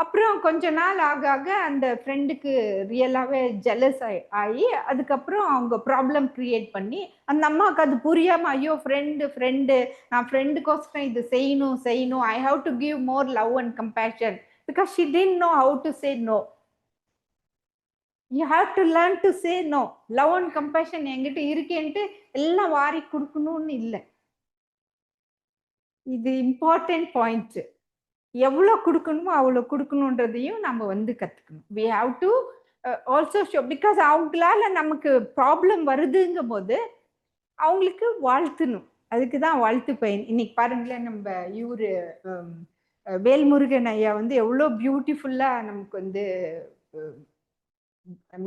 [SPEAKER 1] அப்புறம் கொஞ்ச நாள் ஆக ஆக அந்த ஃப்ரெண்டுக்கு ரியலாவே ஜெலஸ் ஆகி அதுக்கப்புறம் அவங்க ப்ராப்ளம் கிரியேட் பண்ணி அந்த அம்மாவுக்கு அது புரியாம ஐயோ ஃப்ரெண்டு நான் ஃப்ரெண்டுக்கோசரம் இது செய்யணும் I have to give more love and compassion because she didn't know how to say no. You have to learn to say no. Love and compassion என்கிட்ட இருக்கேன்ட்டு எல்லாம் வாரி கொடுக்கணும்னு இல்லை. இது இம்பார்ட்டன்ட் பாயிண்ட். எவ்வளோ கொடுக்கணுமோ அவ்வளோ கொடுக்கணுன்றதையும் நம்ம வந்து கற்றுக்கணும். We have to also show because அவங்களால நமக்கு ப்ராப்ளம் வருதுங்கும் போது அவங்களுக்கு வாழ்த்தணும். அதுக்கு தான் வாழ்த்து பயன். இன்னைக்கு பாருங்களேன், நம்ம இவரு வேல்முருகன் ஐயா வந்து எவ்வளோ பியூட்டிஃபுல்லாக நமக்கு வந்து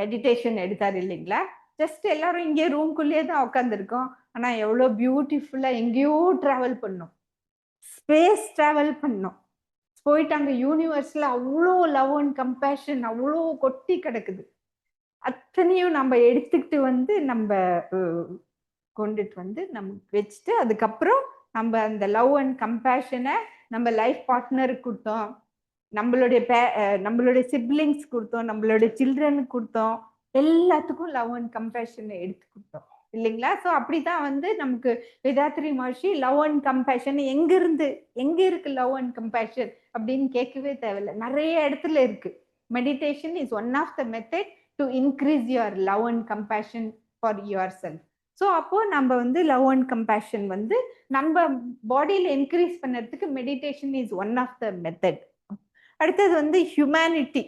[SPEAKER 1] மெடிடேஷன் எடுத்தார் இல்லைங்களா? ஜஸ்ட் எல்லாரும் இங்கே ரூம்குள்ளேயே தான் உட்காந்துருக்கோம். ஆனால் எவ்வளோ பியூட்டிஃபுல்லாக எங்கேயோ ட்ராவல் பண்ணோம், ஸ்பேஸ் ட்ராவல் பண்ணோம். போயிட்டு அங்கே யூனிவர்ஸ்ல அவ்வளோ லவ் அண்ட் கம்பேஷன் அவ்வளோ கொட்டி கிடக்குது. அத்தனையும் நம்ம எடுத்துக்கிட்டு வந்து நம்ம கொண்டுட்டு வந்து நமக்கு வச்சுட்டு அதுக்கப்புறம் நம்ம அந்த லவ் அண்ட் கம்பேஷனை நம்ம லைஃப் பார்ட்னருக்கு கொடுத்தோம், நம்மளுடைய சிப்லிங்ஸ் கொடுத்தோம், நம்மளுடைய சில்ட்ரனுக்கு கொடுத்தோம், எல்லாத்துக்கும் லவ் அண்ட் கம்பேஷனை எடுத்து கொடுத்தோம் இல்லைங்களா? ஸோ அப்படிதான் வந்து நமக்கு வேதாத்ரி மகர்ஷி லவ் அண்ட் கம்பேஷன் எங்க இருக்கு லவ் அண்ட் கம்பேஷன் அப்படின்னு கேட்கவே தேவையில்லை, நிறைய இடத்துல இருக்கு. Meditation is one of the method to increase your love and compassion for yourself. So அப்போ நம்ம வந்து லவ் அண்ட் கம்பேஷன் வந்து நம்ம பாடியில இன்க்ரீஸ் பண்ணுறதுக்கு meditation is one of the method. அடுத்தது வந்து ஹியூமனிட்டி.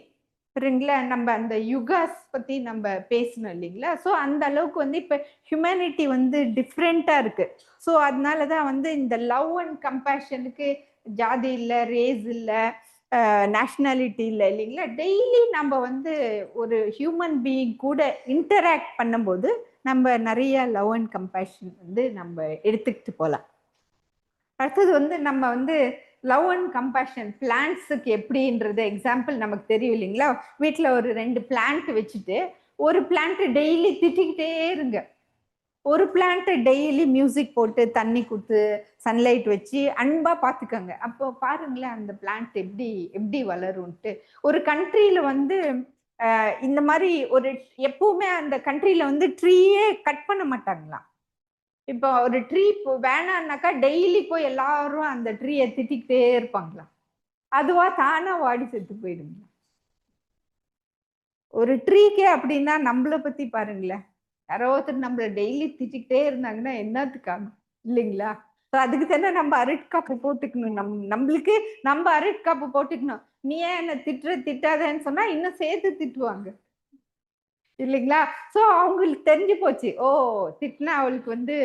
[SPEAKER 1] சரிங்களா? நம்ம அந்த யுகாஸ் பத்தி நம்ம பேசணும் இல்லைங்களா? ஸோ அந்த அளவுக்கு வந்து இப்போ ஹியூமனிட்டி வந்து டிஃப்ரெண்டா இருக்கு. ஸோ அதனாலதான் வந்து இந்த லவ் அண்ட் கம்பேஷனுக்கு ஜாதி இல்லை, ரேஸ் இல்லை, நேஷனாலிட்டி இல்லை இல்லைங்களா? டெய்லி நம்ம வந்து ஒரு ஹியூமன் பீயிங் கூட இன்டராக்ட் பண்ணும்போது நம்ம நிறைய லவ் அண்ட் கம்பேஷன் வந்து நம்ம எடுத்துக்கிட்டு போகலாம். அடுத்தது வந்து நம்ம வந்து லவ் அண்ட் கம்பேஷன் பிளான்ட்ஸுக்கு எப்படின்றது எக்ஸாம்பிள் நமக்கு தெரியும் இல்லைங்களா? வீட்டில் ஒரு 2 பிளான்ட் வச்சுட்டு ஒரு பிளான்ட் டெய்லி திட்டிக்கிட்டே இருங்க, ஒரு பிளான்ட் டெய்லி மியூசிக் போட்டு தண்ணி கொடுத்து சன்லைட் வச்சு அன்பா பார்த்துக்கோங்க. அப்போ பாருங்களேன் அந்த பிளான்ட் எப்படி எப்படி வளரும்ட்டு. ஒரு கண்ட்ரியில வந்து இந்த மாதிரி ஒரு எப்பவுமே அந்த கண்ட்ரியில வந்து ட்ரீயே கட் பண்ண மாட்டாங்களாம். இப்போ ஒரு ட்ரீ வேணான்னாக்கா டெய்லி போய் எல்லாரும் அந்த ட்ரீயை திட்டிக்கிட்டே இருப்பாங்களாம். அதுவா தானா வாடி செத்து போயிடும். ஒரு ட்ரீக்கே அப்படின்னா நம்மள பத்தி பாருங்களேன். யாரோ ஒருத்தர் நம்மள டெய்லி திட்டிக்கிட்டே இருந்தாங்கன்னா என்னத்துக்காக, இல்லைங்களா? அதுக்கு தானே நம்ம அரட்காப்பு போட்டுக்கணும். நம்மளுக்கு நம்ம அரட்காப்பு போட்டுக்கணும். நீ ஏன் என்ன திட்டாதேன்னு சொன்னா இன்னும் சேர்த்து திட்டுவாங்க, இல்லைங்களா? சோ அவங்களுக்கு தெரிஞ்சு போச்சு. ஓ, திட்டினா அவளுக்கு வந்து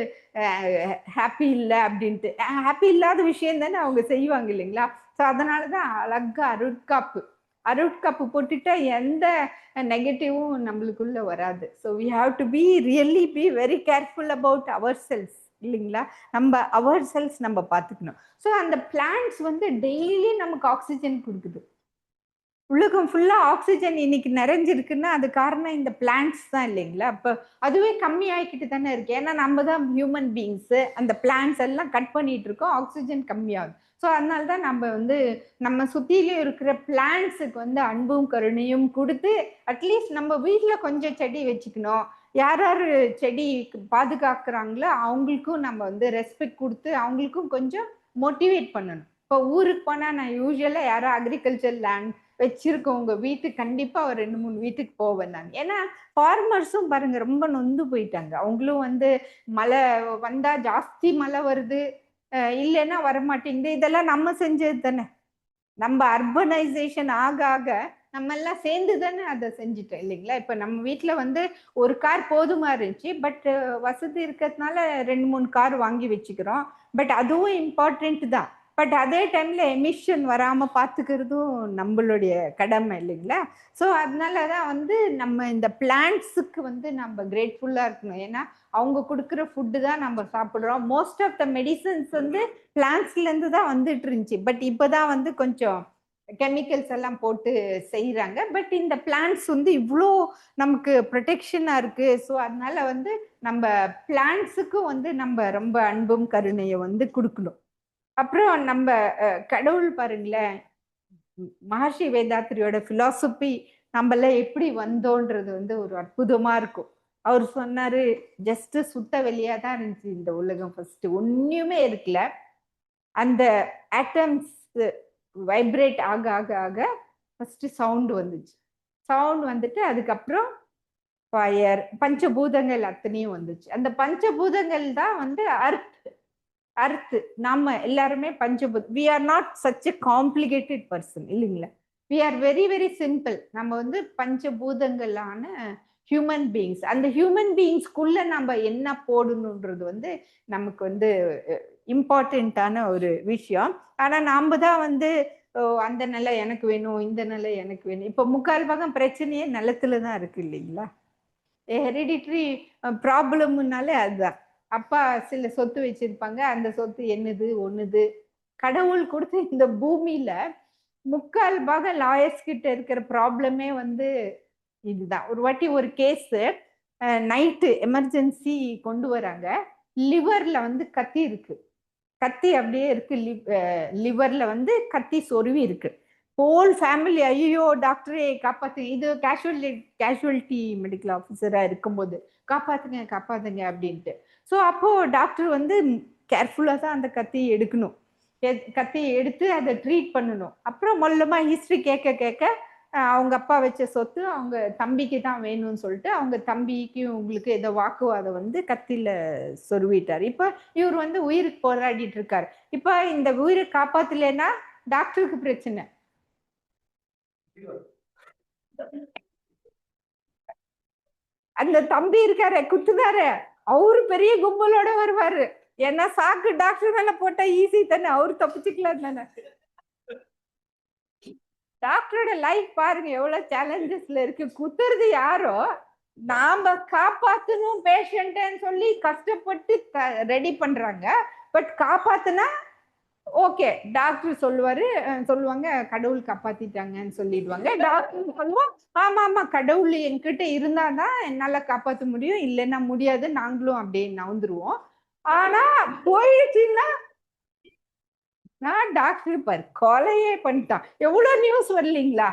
[SPEAKER 1] ஹாப்பி இல்லை அப்படின்ட்டு. ஹாப்பி இல்லாத விஷயம் தானே அவங்க செய்வாங்க, இல்லைங்களா? ஸோ அதனாலதான் அழகா அருட்காப்பு போட்டுட்டா எந்த நெகட்டிவும் நம்மளுக்குள்ள வராது. So we have to be really be very careful about ourselves, இல்லைங்களா? நம்ம அவர் செல்ஸ் நம்ம பார்த்துக்கணும். ஸோ அந்த பிளான்ட்ஸ் வந்து டெய்லி நமக்கு ஆக்சிஜன் கொடுக்குது. உலகம் ஃபுல்லா ஆக்சிஜன் இன்னைக்கு நிறைஞ்சிருக்குன்னா அது காரணம் இந்த பிளான்ட்ஸ் தான், இல்லைங்களா? அப்ப அதுவே கம்மி ஆகிக்கிட்டு தானே இருக்கு. ஏன்னா நம்ம தான் ஹியூமன் பீயிங்ஸ் அந்த பிளான்ட்ஸ் எல்லாம் கட் பண்ணிட்டு இருக்கோம், ஆக்சிஜன் கம்மியாகுது. ஸோ அதனால தான் நம்ம வந்து நம்ம சுத்தியிலும் இருக்கிற பிளான்ட்ஸுக்கு வந்து அன்பும் கருணையும் கொடுத்து அட்லீஸ்ட் நம்ம வீட்டில் கொஞ்சம் செடி வச்சுக்கணும். யார் யார் செடி பாதுகாக்கிறாங்களோ அவங்களுக்கும் நம்ம வந்து ரெஸ்பெக்ட் கொடுத்து அவங்களுக்கும் கொஞ்சம் மோட்டிவேட் பண்ணணும். இப்போ ஊருக்கு போனால் நான் யூஸ்வலாக யாரோ அக்ரிகல்ச்சர் லேண்ட் வச்சிருக்கவங்க வீட்டுக்கு கண்டிப்பா ஒரு 2-3 வீட்டுக்கு போவேன் நான். ஏன்னா ஃபார்மர்ஸும் பாருங்க ரொம்ப நொந்து போயிட்டாங்க. அவங்களும் வந்து மழை வந்தா ஜாஸ்தி மழை வருது, இல்லைன்னா வரமாட்டேங்குது. இதெல்லாம் நம்ம செஞ்சது தானே. நம்ம அர்பனைசேஷன் ஆக ஆக நம்ம எல்லாம் சேர்ந்து தானே அதை செஞ்சுட்டோம், இல்லைங்களா? இப்ப நம்ம வீட்டுல வந்து ஒரு கார் போதுமா இருந்துச்சு, பட் வசதி இருக்கிறதுனால 2-3 கார் வாங்கி வச்சுக்கிறோம். பட் அதுவும் இம்பார்ட்டன்ட் தான். பட் அதே டைம்ல எமிஷன் வராம பார்த்துக்கிறதும் நம்மளுடைய கடமை, இல்லைங்களா? ஸோ அதனாலதான் வந்து நம்ம இந்த பிளான்ட்ஸுக்கு வந்து நம்ம கிரேட்ஃபுல்லா இருக்கணும். ஏன்னா அவங்க கொடுக்குற ஃபுட்டு தான் நம்ம சாப்பிடுறோம். மோஸ்ட் ஆஃப் த மெடிசன்ஸ் வந்து பிளான்ட்ஸ்ல இருந்து தான் வந்துட்டு இருந்துச்சு. பட் இப்போதான் வந்து கொஞ்சம் கெமிக்கல்ஸ் எல்லாம் போட்டு செய்யறாங்க. பட் இந்த பிளான்ட்ஸ் வந்து இவ்வளோ நமக்கு ப்ரொடெக்ஷனா இருக்கு. ஸோ அதனால வந்து நம்ம பிளான்ட்ஸுக்கும் வந்து நம்ம ரொம்ப அன்பும் கருணையை வந்து கொடுக்கணும். அப்புறம் நம்ம கடவுள் பாருங்களேன், மகர்ஷி வேதாத்திரியோட பிலாசபி நம்மள எப்படி வந்தோன்றது வந்து ஒரு அற்புதமா இருக்கும். அவர் சொன்னாரு, ஜஸ்ட் சுட்ட வெளியா தான் இருந்துச்சு இந்த உலகம். ஃபர்ஸ்ட் ஒண்ணுமே இருக்குல்ல. அந்த ஆட்டம்ஸ் வைப்ரேட் ஆக ஆக ஆக ஃபர்ஸ்ட் சவுண்ட் வந்துச்சு. சவுண்ட் வந்துட்டு அதுக்கப்புறம் ஃபயர், பஞ்சபூதங்கள் அத்தனையும் வந்துச்சு. அந்த பஞ்சபூதங்கள் தான் வந்து அர்த். நாம எல்லாருமே பஞ்சபூத். We are not such a complicated person, இல்லைங்களா? We are very very simple. நம்ம வந்து பஞ்சபூதங்களான ஹியூமன் பீயிங்ஸ். அந்த ஹியூமன் பீயிங்ஸ்குள்ள நம்ம என்ன போடணுன்றது வந்து நமக்கு வந்து இம்பார்ட்டண்ட்டான ஒரு விஷயம். ஆனா நாம தான் வந்து அந்த நிலை எனக்கு வேணும், இந்த நிலை எனக்கு வேணும். இப்ப 3/4 பிரச்சனையே நிலத்துல தான் இருக்கு, இல்லைங்களா? ஹெரிடிட்ரி ப்ராப்ளம்னாலே அதுதான். அப்பா சில சொத்து வச்சிருப்பாங்க, அந்த சொத்து என்னது ஒண்ணுது. கடவுள் கொடுத்து இந்த பூமியில 3/4 லாயர்ஸ் கிட்ட இருக்கிற ப்ராப்ளமே வந்து இதுதான். ஒரு வாட்டி ஒரு கேஸ், நைட்டு எமர்ஜென்சி கொண்டு வராங்க. லிவர்ல வந்து கத்தி இருக்கு. கத்தி அப்படியே இருக்கு. லிவர்ல வந்து கத்தி சொருவி இருக்கு. ஹோல் ஃபேமிலி ஐயோ டாக்டரே காப்பாத்துங்க, இது கேஷுவல்டி மெடிக்கல் ஆஃபீஸரா இருக்கும்போது காப்பாத்துங்க காப்பாத்துங்க அப்படின்ட்டு. ஸோ அப்போ டாக்டர் வந்து கேர்ஃபுல்லா தான் அந்த கத்தியை எடுக்கணும். கத்தியை எடுத்து அதை ட்ரீட் பண்ணணும். அப்புறம் மொல்லமா ஹிஸ்டரி கேட்க கேட்க அவங்க அப்பா வச்ச சொத்து அவங்க தம்பிக்கு தான் வேணும்னு சொல்லிட்டு அவங்க தம்பிக்கு உங்களுக்கு ஏதோ வாக்குவாதம் வந்து கத்தில சொருவிட்டார். இப்ப இவர் வந்து உயிருக்கு போராடிட்டு இருக்காரு. இப்ப இந்த உயிரை காப்பாத்தலைன்னா டாக்டருக்கு பிரச்சனை. அந்த தம்பி இருக்காரு குத்துனாரு, அவரு பெரிய கும்பலோட வருவாரு. ஏன்னா சாக்கு டாக்டர் மேல போட்டா ஈஸி தானே, அவரு தப்பிச்சுக்கலாம் தானே. டாக்டரோட லைஃப் பாருங்க எவ்வளவு சேலஞ்சஸ்ல இருக்கு. குத்துறது யாரோ, நாம காப்பாத்தணும் பேஷண்ட்னு சொல்லி கஷ்டப்பட்டு ரெடி பண்றாங்க. பட் காப்பாத்துனா ஓகே, டாக்டர் சொல்லுவாங்க கடவுள் காப்பாத்திட்டாங்கன்னு சொல்லிடுவாங்க. டாக்டர் சொல்லுவோம் ஆமா ஆமா கடவுள் என்கிட்ட இருந்தாதான் என்னால காப்பாத்த முடியும், இல்லைன்னா முடியாது, நாங்களும் அப்படியே நவுந்துருவோம். ஆனா போயிடுச்சுன்னா நான் டாக்டர் பாரு கொலையே பண்ணிட்டான். எவ்வளவு நியூஸ் வரலீங்களா?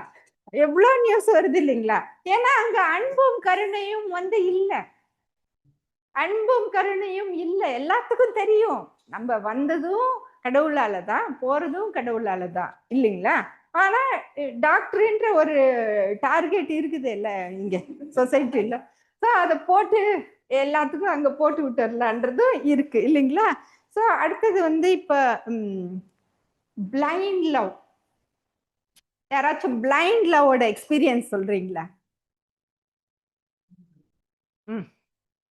[SPEAKER 1] எவ்வளவு நியூஸ் வருது இல்லைங்களா? ஏன்னா அங்க அன்பும் கருணையும் வந்து இல்ல. அன்பும் கருணையும் இல்ல. எல்லாத்துக்கும் தெரியும் நம்ம வந்ததும் கடவுளால தான், போறதும் கடவுளால தான் இல்லைங்களா? ஆனா டாக்டர்ன்ற ஒரு டார்கெட் இருக்குது இல்ல இங்க சொசைட்டில. ஸோ அதை போட்டு எல்லாத்துக்கும் அங்க போட்டு விட்டுறலான்றதும் இருக்கு இல்லைங்களா? ஸோ அடுத்தது வந்து இப்ப பிளைண்ட் லவ். யாராச்சும் பிளைண்ட் லவ்வோட எக்ஸ்பீரியன்ஸ் சொல்றீங்களா?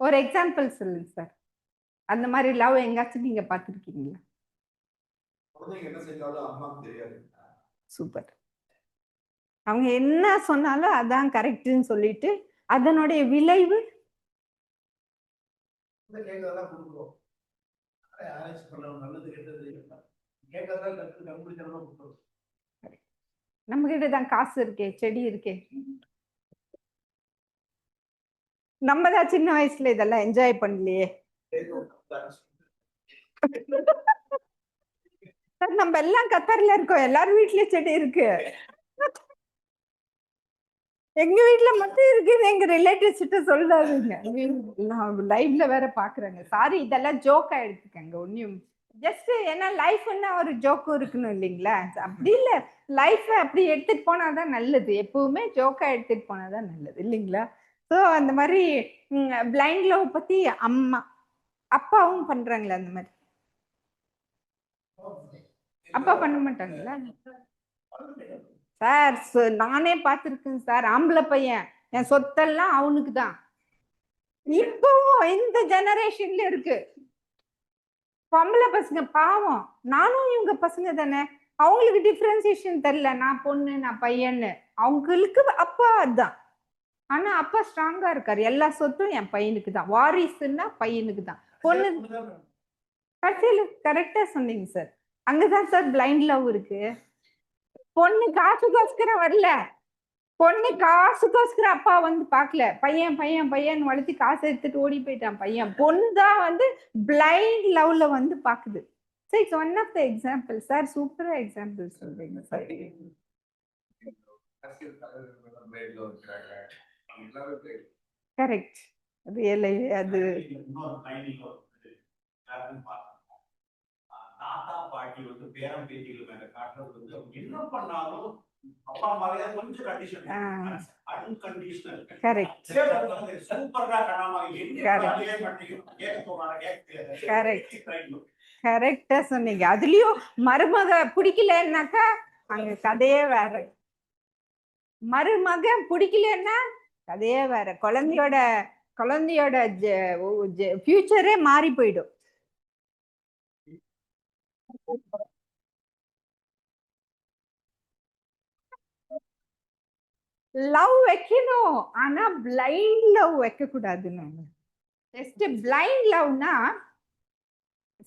[SPEAKER 1] ஒரு எக்ஸாம்பிள் சொல்லுங்க சார். அந்த மாதிரி லவ் எங்காச்சும் நீங்க பார்த்துருக்கீங்களா? சூப்பர். அவங்க என்ன சொன்னாலும் அதான் கரெக்ட்னு சொல்லிட்டு அதனுடைய விளைவு நம்ம கிட்ட தான் காசு இருக்கே, செடி இருக்கே. நம்ம தான் சின்ன வயசுல இதெல்லாம் என்ஜாய் பண்ணலையே. நம்ம எல்லாம் கத்தார்ல இருக்கோம், எல்லாரும் வீட்லயும் செடி இருக்கு. எங்க வீட்டுல மட்டும் இருக்குது, எங்க ரிலேட்டிவ்ஸ் கிட்ட சொல்லாதீங்க. நான் லைவ்ல வேற பாக்குறேங்க. சாரி, இதெல்லாம் ஜோக்கா எடுத்துக்கங்க. ஒன்னும் ஜஸ்ட் ஏன்னா லைஃப்னா ஒரு ஜோக்கும் இருக்கணும் இல்லைங்களா? அப்படி இல்ல, லைஃப் அப்படி எடுத்துட்டு போனாதான் நல்லது. எப்பவுமே ஜோக்கா எடுத்துட்டு போனாதான் நல்லது இல்லைங்களா? ஸோ அந்த மாதிரி பிளைண்ட் லவ் பத்தி அம்மா அப்பாவும் பண்றாங்களா? அந்த மாதிரி அப்பா பண்ண மாட்டாங்களா? சார் நானே பார்த்துருக்கேன் சார். ஆம்பளை பையன், என் சொத்தெல்லாம் அவனுக்கு தான். இப்பவும் இந்த ஜெனரேஷன்ல இருக்கு. பொம்பளை பசங்க பாவம், நானும் இவங்க பசங்க தானே, அவங்களுக்கு டிஃபரன்சியேஷன் தெரியல. நான் பொண்ணு, நான் பையன்னு. அவங்களுக்கு அப்பா அதுதான். ஆனா அப்பா ஸ்ட்ராங்கா இருக்காரு. எல்லா சொத்தும் என் பையனுக்கு தான், வாரிசுன்னா பையனுக்கு தான். பொண்ணு கடைசியில கரெக்டா சொன்னீங்க சார். அங்கதான் சார் பிளைண்ட் லவ் இருக்கு. பொண்ணு காசுக்கோஸ்கரம் வரல, பொண்ணு காசுக்கோஸ்கரம் அப்பா வந்து பாக்கல. பையன் பையன் பையன் வளர்த்து காசு எடுத்துட்டு ஓடி போயிட்டான் பையன். பொண்ணு தான் வந்து பிளைண்ட் லவ்ல வந்து பாக்குது. So it's one of the examples. Sir சூப்பரா எக்ஸாம்பிள் சொல்றீங்க சார். கரெக்ட். ரியலை அது தாத்தா பாட்டி வந்து பேரம் பேட்டிகள் மேல காட்டுறது வந்து அவங்க என்ன பண்ணாலும் அப்பா அம்மாவே கொஞ்சம் கண்டிஷன் அன்கண்டிஷனல். கரெக்ட். சூப்பரா கனாமா கரெக்ட். கரெக்டா சொன்னீங்க. அதுலயும் மருமக பிடிக்கலன்னாக்கா அங்க கதையே வேற. மருமகன் பிடிக்கலன்னா கதையே வேற. குழந்தையோட ஃபியூச்சரே மாறி போயிடும். லவ் வைக்கணும், ஆனா பிளைண்ட் லவ் வைக்க கூடாதுன்னு. ஜஸ்ட் பிளைண்ட் லவ்னா,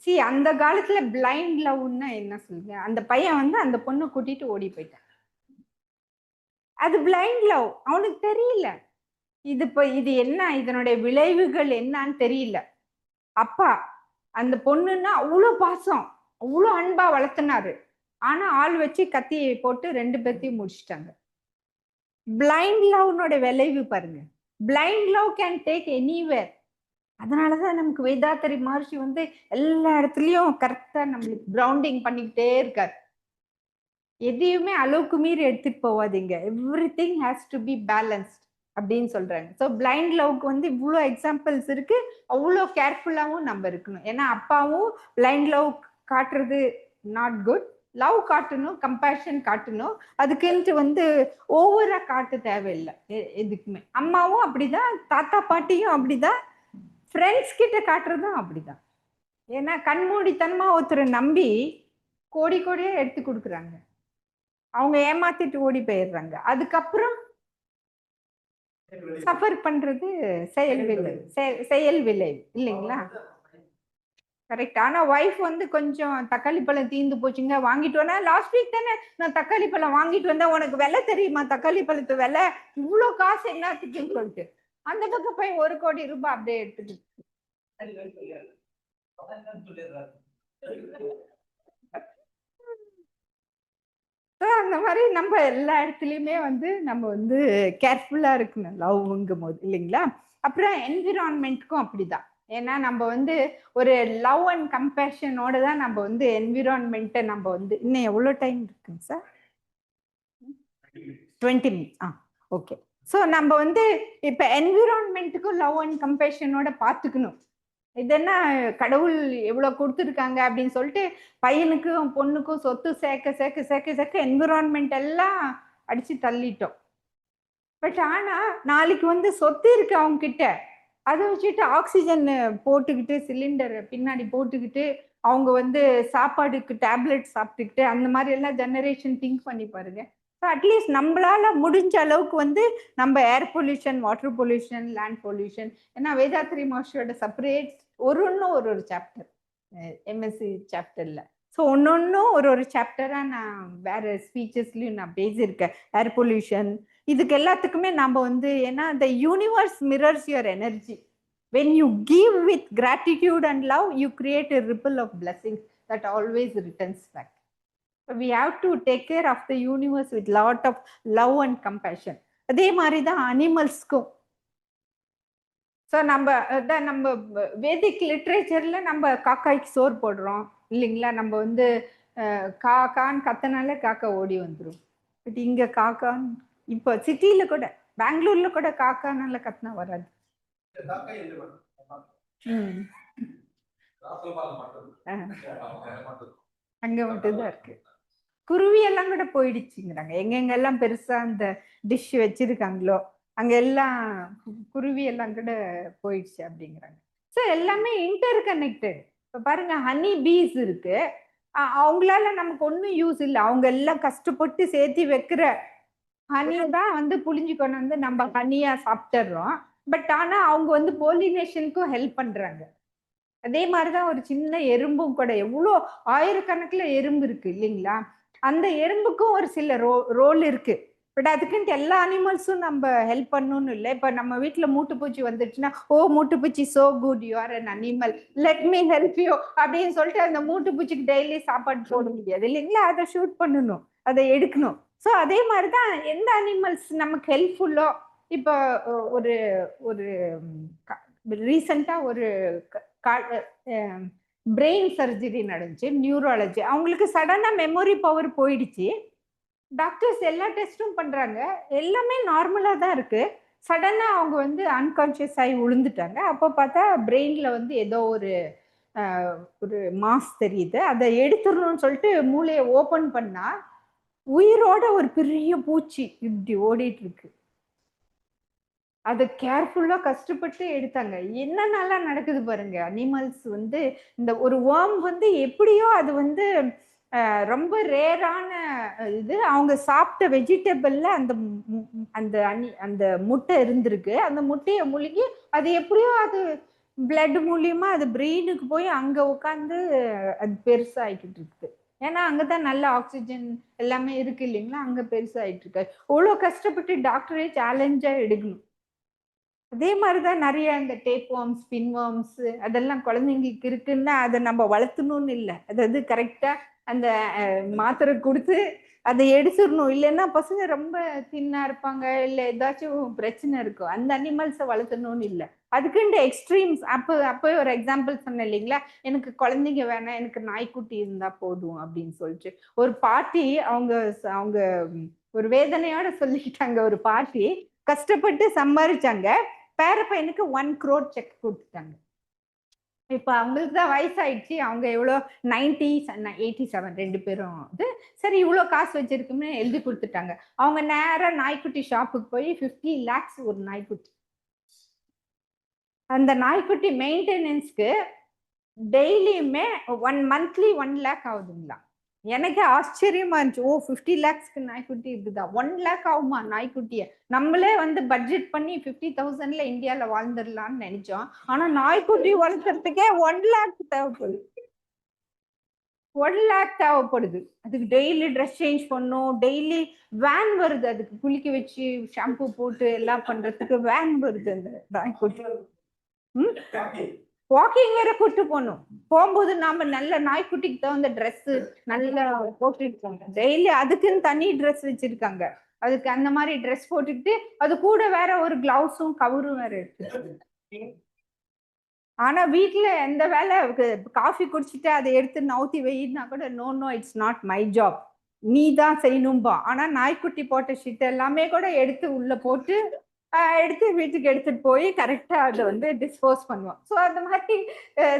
[SPEAKER 1] சி அந்த காலத்துல பிளைண்ட் லவ்னா என்ன சொல்லுங்க, அந்த பையன் வந்து அந்த பொண்ணை கூட்டிட்டு ஓடி போயிட்டான். அது பிளைண்ட் லவ். அவனுக்கு தெரியல இது என்ன, இதனுடைய விளைவுகள் என்னன்னு தெரியல. அப்பா அந்த பொண்ணுன்னா அவ்வளோ பாசம், அவ்வளோ அன்பா வளர்த்தினாரு. ஆனா ஆள் வச்சு கத்தியை போட்டு 2 பேர்த்தையும் முடிச்சிட்டாங்க. பிளைண்ட் லவ்னோட விளைவு பாருங்க. Blind love can take anywhere. அதனாலதான் நமக்கு வேதாத்திரி மகர்ஷி வந்து எல்லா இடத்துலயும் கரெக்டா நம்மளுக்கு கிரவுண்டிங் பண்ணிக்கிட்டே இருக்காரு. எதையுமே அளவுக்கு மீறி எடுத்துட்டு போவாதீங்க, everything has to be balanced அப்படின்னு சொல்றாங்க. ஸோ பிளைண்ட் லவ்க்கு வந்து இவ்வளோ எக்ஸாம்பிள்ஸ் இருக்கு. அவ்வளோ கேர்ஃபுல்லாகவும் நம்ம இருக்கணும். ஏன்னா அப்பாவும் பிளைண்ட் லவ் காட்டுறது நாட் குட். லவ் காட்டணும், கம்பேஷன் காட்டணும். அதுக்குன்ட்டு வந்து ஓவரா காட்ட தேவையில்லை எதுக்குமே. அம்மாவும் அப்படிதான், தாத்தா பாட்டியும் அப்படிதான், ஃப்ரெண்ட்ஸ் கிட்ட காட்டுறதும் அப்படிதான். ஏன்னா கண்மூடித்தனமா ஒருத்தரை நம்பி கோடி கோடியா எடுத்து கொடுக்குறாங்க. அவங்க ஏமாத்திட்டு ஓடி போயிடுறாங்க. அதுக்கப்புறம் சஃபர் பண்றது செயல் விளைவு இல்லைங்களா? கரெக்ட். ஆனா ஒய்ஃப் வந்து கொஞ்சம் தக்காளி பழம் தீந்து போச்சுங்க, வாங்கிட்டு வந்தா லாஸ்ட் வீக் தானே நான் தக்காளி பழம் வாங்கிட்டு வந்தேன், உனக்கு விலை தெரியுமா தக்காளி பழத்து விலை, இவ்வளவு காசு என்னத்துக்குன்னு சொல்லிட்டு அந்த பக்கம் போய் 1 கோடி ரூபாய் அப்படியே எடுத்துட்டு அந்த மாதிரி நம்ம எல்லா இடத்துலயுமே வந்து நம்ம வந்து கேர்ஃபுல்லா இருக்கணும் லவ்ங்கும் போது இல்லைங்களா? அப்புறம் என்விரான்மெண்ட்க்கும் அப்படிதான். ஏன்னா நம்ம வந்து ஒரு லவ் அண்ட் கம்பேஷனோட தான் நம்ம வந்து என்விரான்மெண்ட்டை நம்ம வந்து இன்னும் எவ்வளோ டைம் இருக்குங்க சார்? 20 மினிட்ஸ். ஓகே. ஸோ நம்ம வந்து இப்போ என்விரான்மெண்ட்டுக்கும் லவ் அண்ட் கம்பேஷனோட பார்த்துக்கணும். இதென்ன கடவுள் எவ்வளோ கொடுத்துருக்காங்க அப்படின்னு சொல்லிட்டு பையனுக்கும் பொண்ணுக்கும் சொத்து சேர்க்க சேர்க்க சேர்க்க சேர்க்க என்விரான்மெண்ட் எல்லாம் அடிச்சு தள்ளிட்டோம். பட் ஆனால் நாளைக்கு வந்து சொத்து இருக்கு அவங்க கிட்ட, அதை வச்சுட்டு ஆக்சிஜன் போட்டுக்கிட்டு சிலிண்டர் பின்னாடி போட்டுக்கிட்டு அவங்க வந்து சாப்பாடுக்கு டேப்லெட் சாப்பிட்டுக்கிட்டு அந்த மாதிரி எல்லாம் ஜெனரேஷன் திங்க் பண்ணி பாருங்க. ஸோ அட்லீஸ்ட் நம்மளால முடிஞ்ச அளவுக்கு வந்து நம்ம air pollution, water pollution, land pollution, ஏன்னா வேதாத்ரி மகர்ஷியோட செப்பரேட் ஒரு ஒரு சாப்டர் எம்எஸ்சி சாப்டர்ல. ஸோ ஒன்னொன்னும் ஒரு சாப்டரா நான் வேற ஸ்பீச்சஸ்லயும் நான் பேசியிருக்கேன். ஏர் பொல்யூஷன் இதுக்கு எல்லாத்துக்குமே நம்ம வந்து ஏன்னா the universe mirrors your energy. When you give with gratitude and love, you create a ripple of blessings that always returns back. So we have to take care of the universe with lot of love and compassion. அதே மாதிரி தான் அனிமல்ஸ்க்கும். So நம்ம வேதிக் லிட்ரேச்சர்ல நம்ம காக்காய்க்கு சோறு போடுறோம் இல்லைங்களா? நம்ம வந்து காக்கான்னு கத்தனால காக்கா ஓடி வந்துடும். பட் இங்க காக்கான்னு இப்போ சிட்டியில கூட பெங்களூர்ல கூட காக்கானால கத்தினா வராது. அங்க மட்டும்தான் இருக்கு. குருவி எல்லாம் கூட போயிடுச்சுங்கிறாங்க. எங்கெங்கெல்லாம் பெருசா அந்த டிஷ் வச்சிருக்காங்களோ அங்க எல்லாம் குருவி எல்லாம் கூட போயிடுச்சு அப்படிங்கிறாங்க. ஸோ எல்லாமே இன்டர் கனெக்டட். இப்போ பாருங்க ஹனி பீஸ் இருக்கு, அவங்களால நமக்கு ஒன்றும் யூஸ் இல்லை. அவங்க எல்லாம் கஷ்டப்பட்டு சேர்த்து வைக்கிற ஹனி தான் வந்து புளிஞ்சு கொண்டு வந்து நம்ம ஹனியா சாப்பிட்டுறோம். பட் ஆனா அவங்க வந்து போலினேஷனுக்கும் ஹெல்ப் பண்றாங்க. அதே மாதிரிதான் ஒரு சின்ன எறும்பும் கூட எவ்வளோ ஆயிரக்கணக்கில் எறும்பு இருக்கு இல்லைங்களா? அந்த எறும்புக்கும் ஒரு சில ரோல் இருக்கு. பட் அதுக்குன்ட்டு எல்லா அனிமல்ஸும் நம்ம ஹெல்ப் பண்ணணும்னு இல்லை. இப்போ நம்ம வீட்டில் மூட்டுப்பூச்சி வந்துடுச்சுன்னா, ஓ மூட்டுப்பூச்சி so good, you are an animal, let me help you அப்படின்னு சொல்லிட்டு அந்த மூட்டுப்பூச்சிக்கு டெய்லி சாப்பாடு போட முடியாது இல்லைங்களா? அதை ஷூட் பண்ணணும், அதை எடுக்கணும். ஸோ அதே மாதிரி தான் எந்த அனிமல்ஸ் நமக்கு ஹெல்ப்ஃபுல்லோ. இப்போ ஒரு ஒரு ரீசெண்டாக ஒரு பிரெயின் சர்ஜரி நடந்துச்சு, நியூராலஜி. அவங்களுக்கு சடனா மெமரி பவர் போயிடுச்சு. டாக்டர்ஸ் எல்லா டெஸ்ட்டும் பண்றாங்க, எல்லாமே நார்மலா தான் இருக்கு. சடனா அவங்க வந்து அன்கான்சியஸ் ஆகி விழுந்துட்டாங்க. அப்போ பார்த்தா பிரெயின்ல வந்து ஏதோ ஒரு மாஸ் தெரியுது. அதை எடுத்துடணும்னு சொல்லிட்டு மூளையை ஓபன் பண்ணா உயிரோட ஒரு பெரிய பூச்சி இப்படி ஓடிட்டு இருக்கு. அதை கேர்ஃபுல்லா கஷ்டப்பட்டு எடுத்தாங்க. என்னென்னலாம் நடக்குது பாருங்க. அனிமல்ஸ் வந்து இந்த ஒரு வேர்ம் வந்து எப்படியோ அது வந்து ரொம்ப ரேரான இது. அவங்க சாப்பிட்ட வெஜிடபிள்ல அந்த அந்த அந்த முட்டை இருந்திருக்கு. அந்த முட்டையை முழுகி அது எப்படியோ அது பிளட் மூலியமா அது பிரெயினுக்கு போய் அங்க உட்காந்து அது பெருசாகிக்கிட்டு இருக்குது. ஏன்னா அங்கதான் நல்ல ஆக்சிஜன் எல்லாமே இருக்கு இல்லைங்களா? அங்க பெருசாயிட்டு இருக்கு. அவ்வளோ கஷ்டப்பட்டு டாக்டரே சேலஞ்சா எடுக்கணும். அதே மாதிரிதான் நிறைய இந்த டேப் வார்ம்ஸ், பின் வார்ம்ஸ் அதெல்லாம் குழந்தைங்களுக்கு இருக்குன்னா அதை நம்ம வளர்த்தணும்னு இல்லை. அதாவது கரெக்டா அந்த மாத்திரை கொடுத்து அதை எடுத்துடணும். இல்லைன்னா பசங்க ரொம்ப தின்னா இருப்பாங்க, இல்லை ஏதாச்சும் பிரச்சனை இருக்கும். அந்த அனிமல்ஸை வளர்த்தணும்னு இல்லை. அதுக்குண்டு எக்ஸ்ட்ரீம்ஸ். அப்போ ஒரு எக்ஸாம்பிள் சொன்னேன் இல்லைங்களா? எனக்கு குழந்தைங்க வேணாம், எனக்கு நாய்க்குட்டி இருந்தா போதும் அப்படின்னு சொல்லிட்டு ஒரு பாட்டி அவங்க அவங்க ஒரு வேதனையோட சொல்லிக்கிட்டாங்க. ஒரு பாட்டி கஷ்டப்பட்டு சம்பாதிச்சாங்க, பேர பையனுக்கு 1 crore செக் கொடுத்துட்டாங்க. இப்ப அவங்களுக்கு தான் வயசாயிடுச்சு. அவங்க எவ்வளோ 90, 87 2 பேரும். இது சரி இவ்வளோ காசு வச்சிருக்குன்னு எழுதி கொடுத்துட்டாங்க. அவங்க நேரா நாய்க்குட்டி ஷாப்புக்கு போய் 50 lakhs ஒரு நாய்க்குட்டி. அந்த நாய்க்குட்டி மெயின்டெனன்ஸ்க்கு டெய்லியுமே 1 monthly 1 lakh ஆகுதுங்களா? எனக்கு ஆச்சரியமா இருந்துச்சு. ஓ 50 lakhsக்கு நாய்க்குட்டி இருக்குதா? 1 lakh ஆகுமா நாய்க்குட்டிய? நம்மளே வந்து பட்ஜெட் பண்ணி 50,000ல இந்தியால வாழ்ந்துடலாம்னு நினைச்சோம். ஆனா நாய்க்குட்டி வளர்க்கறதுக்கே 1 lakh தேவைப்படுது. 1 lakh தேவைப்படுது. அதுக்கு டெய்லி ட்ரெஸ் சேஞ்ச் பண்ணும், டெய்லி வேன் வருது, அதுக்கு குளிக்க வச்சு ஷாம்பு போட்டு எல்லாம் பண்றதுக்கு வேன் வருது. அந்த நாய்க்குட்டி வாக்கிங் வேற கூட்டு போகணும். போகும்போது நாம நல்ல நாய்க்குட்டிக்கு தகுந்த ட்ரெஸ் நல்லா போட்டுட்டு டெய்லி அதுக்குன்னு தனி ட்ரெஸ் வச்சிருக்காங்க. அதுக்கு அந்த மாதிரி ட்ரெஸ் போட்டுக்கிட்டு அது கூட வேற ஒரு கிளவுஸும் கவரும் வேற இருக்கு. ஆனா வீட்ல எந்த வேலை காஃபி குடிச்சிட்டு அதை எடுத்து நவுத்தி வைன்னா கூட no no it's not my job, நீ தான் செய்யணும்பா. ஆனா நாய்க்குட்டி போட்ட ஷீட் எல்லாமே கூட எடுத்து உள்ள போட்டு எடுத்து வீட்டுக்கு எடுத்துட்டு போய் கரெக்டா அதை வந்து டிஸ்போஸ் பண்ணுவோம். ஸோ அந்த மாதிரி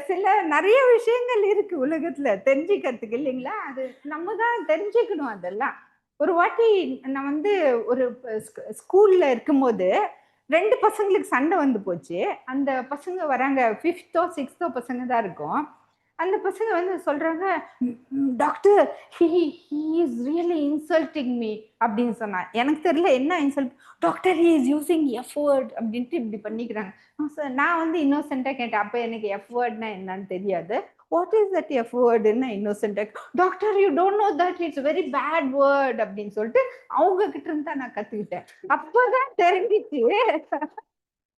[SPEAKER 1] சில நிறைய விஷயங்கள் இருக்கு உலகத்துல தெரிஞ்சுக்கிறதுக்கு இல்லைங்களா? அது நம்ம தான் தெரிஞ்சுக்கணும் அதெல்லாம். ஒரு வாட்டி நான் வந்து ஒரு ஸ்கூல்ல இருக்கும்போது 2 பசங்களுக்கு சண்டை வந்து போச்சு. அந்த பசங்க வராங்க 5த்தோ 6த்தோ பசங்க தான் இருக்கும். அந்த பசங்க வந்து சொல்றாங்க, doctor he he is really insulting me அப்படின்னு சொன்னா. எனக்கு தெரியல என்ன insult. Doctor he is using F word அப்படின்ட்டு இப்படி பண்ணிக்கிறாங்க. நான் வந்து இன்னோசென்ட்டா கேட்டேன். அப்ப எனக்கு எஃப் வேர்ட்னா என்னன்னு தெரியாது. வாட் இஸ் தட் எஃப் வேர்டுன்னு இன்னோசென்ட்டா, doctor you don't know that it's very bad word அப்படின்னு சொல்லிட்டு அவங்க கிட்ட இருந்து தான் நான் கத்துக்கிட்டேன். அப்பதான் தெரிஞ்சிச்சு.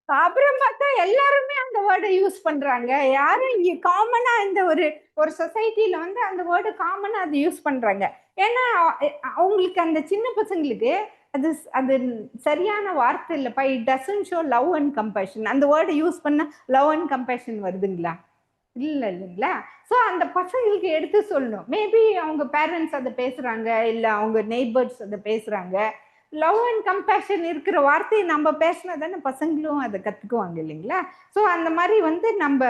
[SPEAKER 1] அப்புறம் பார்த்தா எல்லாருமே அந்த வேர்டை யூஸ் பண்றாங்க. யாரும் இங்க காமனா இந்த ஒரு ஒரு சொசைட்டில வந்து அந்த வேர்டு காமனா அது யூஸ் பண்றாங்க. ஏன்னா அவங்களுக்கு அந்த சின்ன பசங்களுக்கு அது அது சரியான வார்த்தை இல்லப்பா. It doesn't show love and compassion. அந்த வேர்டை யூஸ் பண்ணா லவ் அண்ட் கம்பேஷன் வருதுங்களா? இல்ல இல்லைங்களா? ஸோ அந்த பசங்களுக்கு எடுத்து சொல்லணும். மேபி அவங்க பேரண்ட்ஸ் அதை பேசுறாங்க, இல்ல அவங்க நெய்பர்ஸ் அதை பேசுறாங்க. லவ் அண்ட் கம்பேஷன் இருக்கிற வார்த்தையை நம்ம பேசினா தானே பசங்களும் அதை கத்துக்குவாங்க இல்லைங்களா? ஸோ அந்த மாதிரி வந்து நம்ம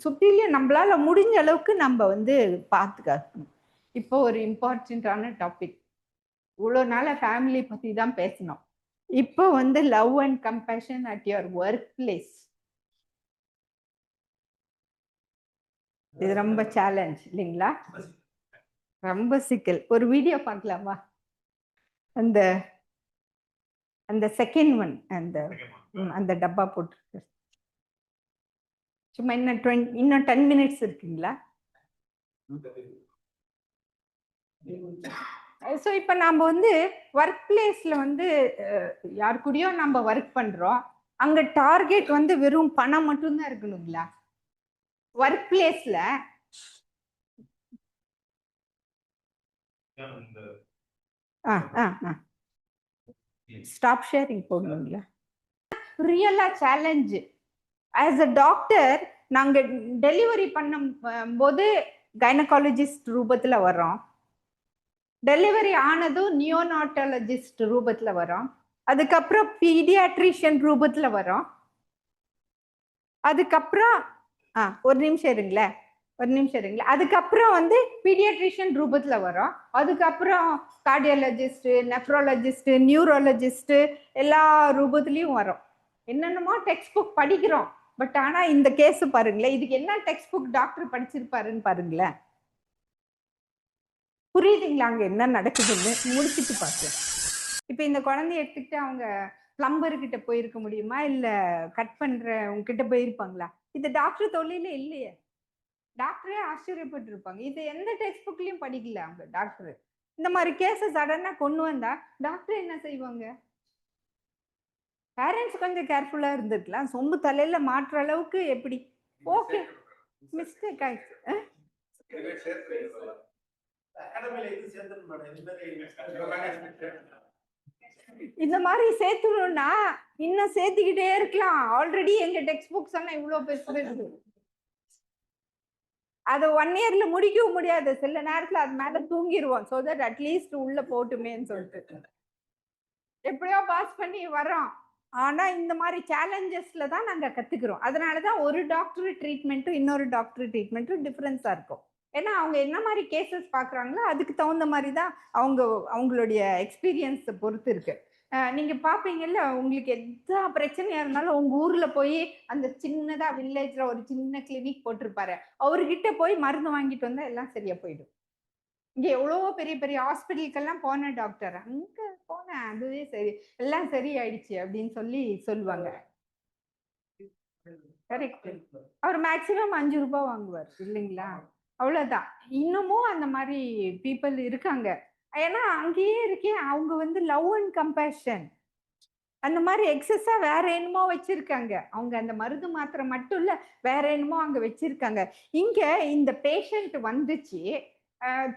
[SPEAKER 1] சுற்றிலையும் நம்மளால முடிஞ்ச அளவுக்கு நம்ம வந்து பாத்துக்கணும். இப்போ ஒரு இம்பார்ட்டன்டான டாபிக். இவ்வளோ நாள ஃபேமிலி பத்தி தான் பேசணும். இப்போ வந்து love and compassion at your work place. இது ரொம்ப சேலஞ்ச் இல்லைங்களா? ரொம்ப சிக்கல். ஒரு வீடியோ பார்க்கலாமா? அந்த அந்த செகண்ட் ஒன், அந்த டப்பா போட்டுருக்கு. சும்மா இன்னும் 10 மினிட்ஸ் இருக்குங்களா? ஸோ இப்போ நம்ம வந்து ஒர்க் பிளேஸ்ல வந்து யார் கூடயோ நம்ம ஒர்க் பண்றோம். அங்க டார்கெட் வந்து வெறும் பணம் மட்டும்தான் இருக்கணுங்களா? ஒர்க் பிளேஸ்ல ஸ்டாப் ஷேரிங் போடணுங்களா? ரியலா சேலஞ்ச். ஆஸ் அ டாக்டர் நாங்க டெலிவரி பண்ணும் போது கைனகாலஜிஸ்ட் ரூபத்துல வர்றோம். டெலிவரி ஆனதும் நியோனாட்டாலஜிஸ்ட் ரூபத்துல வரோம். அதுக்கப்புறம் பீடியாட்ரிஷியன் ரூபத்துல வரோம். அதுக்கப்புறம் ஒரு நிமிஷம் இருங்களேன். அதுக்கப்புறம் வந்து பீடியாட்ரிஷியன் ரூபத்துல வரோம். அதுக்கப்புறம் கார்டியாலஜிஸ்ட், நெஃப்ரோலஜிஸ்ட், நியூரோலஜிஸ்ட் எல்லா ரூபத்திலையும் வரோம். என்னென்னமோ டெக்ஸ்ட் புக் படிக்கிறோம். பட் ஆனா இந்த கேஸ் பாருங்களேன், இதுக்கு என்ன டெக்ஸ்ட் புக் டாக்டர் படிச்சிருப்பாருன்னு பாருங்களேன். புரியுதுங்களா அங்க என்ன நடக்குதுன்னு? முடிச்சுட்டு பார்த்தேன். இப்ப இந்த குழந்தைய எடுத்துக்கிட்டு அவங்க பிளம்பர் கிட்ட போயிருக்க முடியுமா? இல்ல கட் பண்றவங்க கிட்ட போயிருப்பாங்களா? இது டாக்டர் தொழிலே இல்லையே. டாக்டரே ஆச்சரியப்பட்டு இருப்பாங்க. இது எந்த டெக்ஸ்ட் புக்லயும் படிக்கல அவங்க டாக்டர். இந்த மாதிரி கேசஸ் சடனா கொண்டு வந்தா டாக்டர் என்ன செய்வாங்க? பேரண்ட்ஸ் கொஞ்சம் கேர்ஃபுல்லா இருந்துக்கலாம். சொம்பு தலையில மாற்ற அளவுக்கு எப்படி? ஓகே, மிஸ்டேக் ஆயிடுச்சு. இந்த மாதிரி சேர்த்துணும்னா இன்னும் சேர்த்துக்கிட்டே இருக்கலாம். ஆல்ரெடி எங்க டெக்ஸ்ட் புக்ஸ் எல்லாம் இவ்வளவு பெருசு. அதை 1 இயர்ல முடிக்கவும் முடியாது. சில நேரத்துல அது மேல தூங்கிடுவோம். சோ தட் அட்லீஸ்ட் உள்ள போட்டுமேன்னு சொல்லிட்டு எப்படியோ பாஸ் பண்ணி வர்றோம். ஆனா இந்த மாதிரி சேலஞ்சஸ்ல தான் நாங்க கத்துக்கிறோம். அதனாலதான் ஒரு டாக்டர் ட்ரீட்மெண்ட்டும் இன்னொரு டாக்டர் ட்ரீட்மெண்ட்டும் டிஃபரன்ஸா இருக்கும். ஏன்னா அவங்க என்ன மாதிரி கேசஸ் பாக்குறாங்களோ அதுக்கு தகுந்த மாதிரி தான் அவங்களுடைய எக்ஸ்பீரியன்ஸ் பொறுத்து இருக்கு. நீங்க பாப்பீங்கல்ல, உங்களுக்கு எந்த பிரச்சனையா இருந்தாலும் உங்க ஊர்ல போய் அந்த சின்னதா வில்லேஜ்ல ஒரு சின்ன கிளினிக் போட்டிருப்பாரு. அவர்கிட்ட போய் மருந்து வாங்கிட்டு வந்தா எல்லாம் சரியா போயிடும். இங்க எவ்வளவோ பெரிய பெரிய ஹாஸ்பிட்டலுக்கெல்லாம் போன டாக்டர், அங்க போனேன் அதுவே சரி, எல்லாம் சரி ஆயிடுச்சு அப்படின்னு சொல்லுவாங்க. கரெக்ட். அவர் மேக்சிமம் 5 ரூபாய் வாங்குவார் இல்லைங்களா? அவ்வளவுதான். இன்னமும் அந்த மாதிரி பீப்புள் இருக்காங்க. ஏன்னா அங்கேயே இருக்கேன், அவங்க வந்து லவ் அண்ட் கம்பேஷன் அந்த மாதிரி எக்ஸஸா வேற என்னமோ வச்சிருக்காங்க. அவங்க அந்த மருந்து மாத்திரை மட்டும் இல்ல, வேற என்னமோ அங்க வச்சிருக்காங்க. இங்க இந்த பேஷண்ட் வந்துச்சு,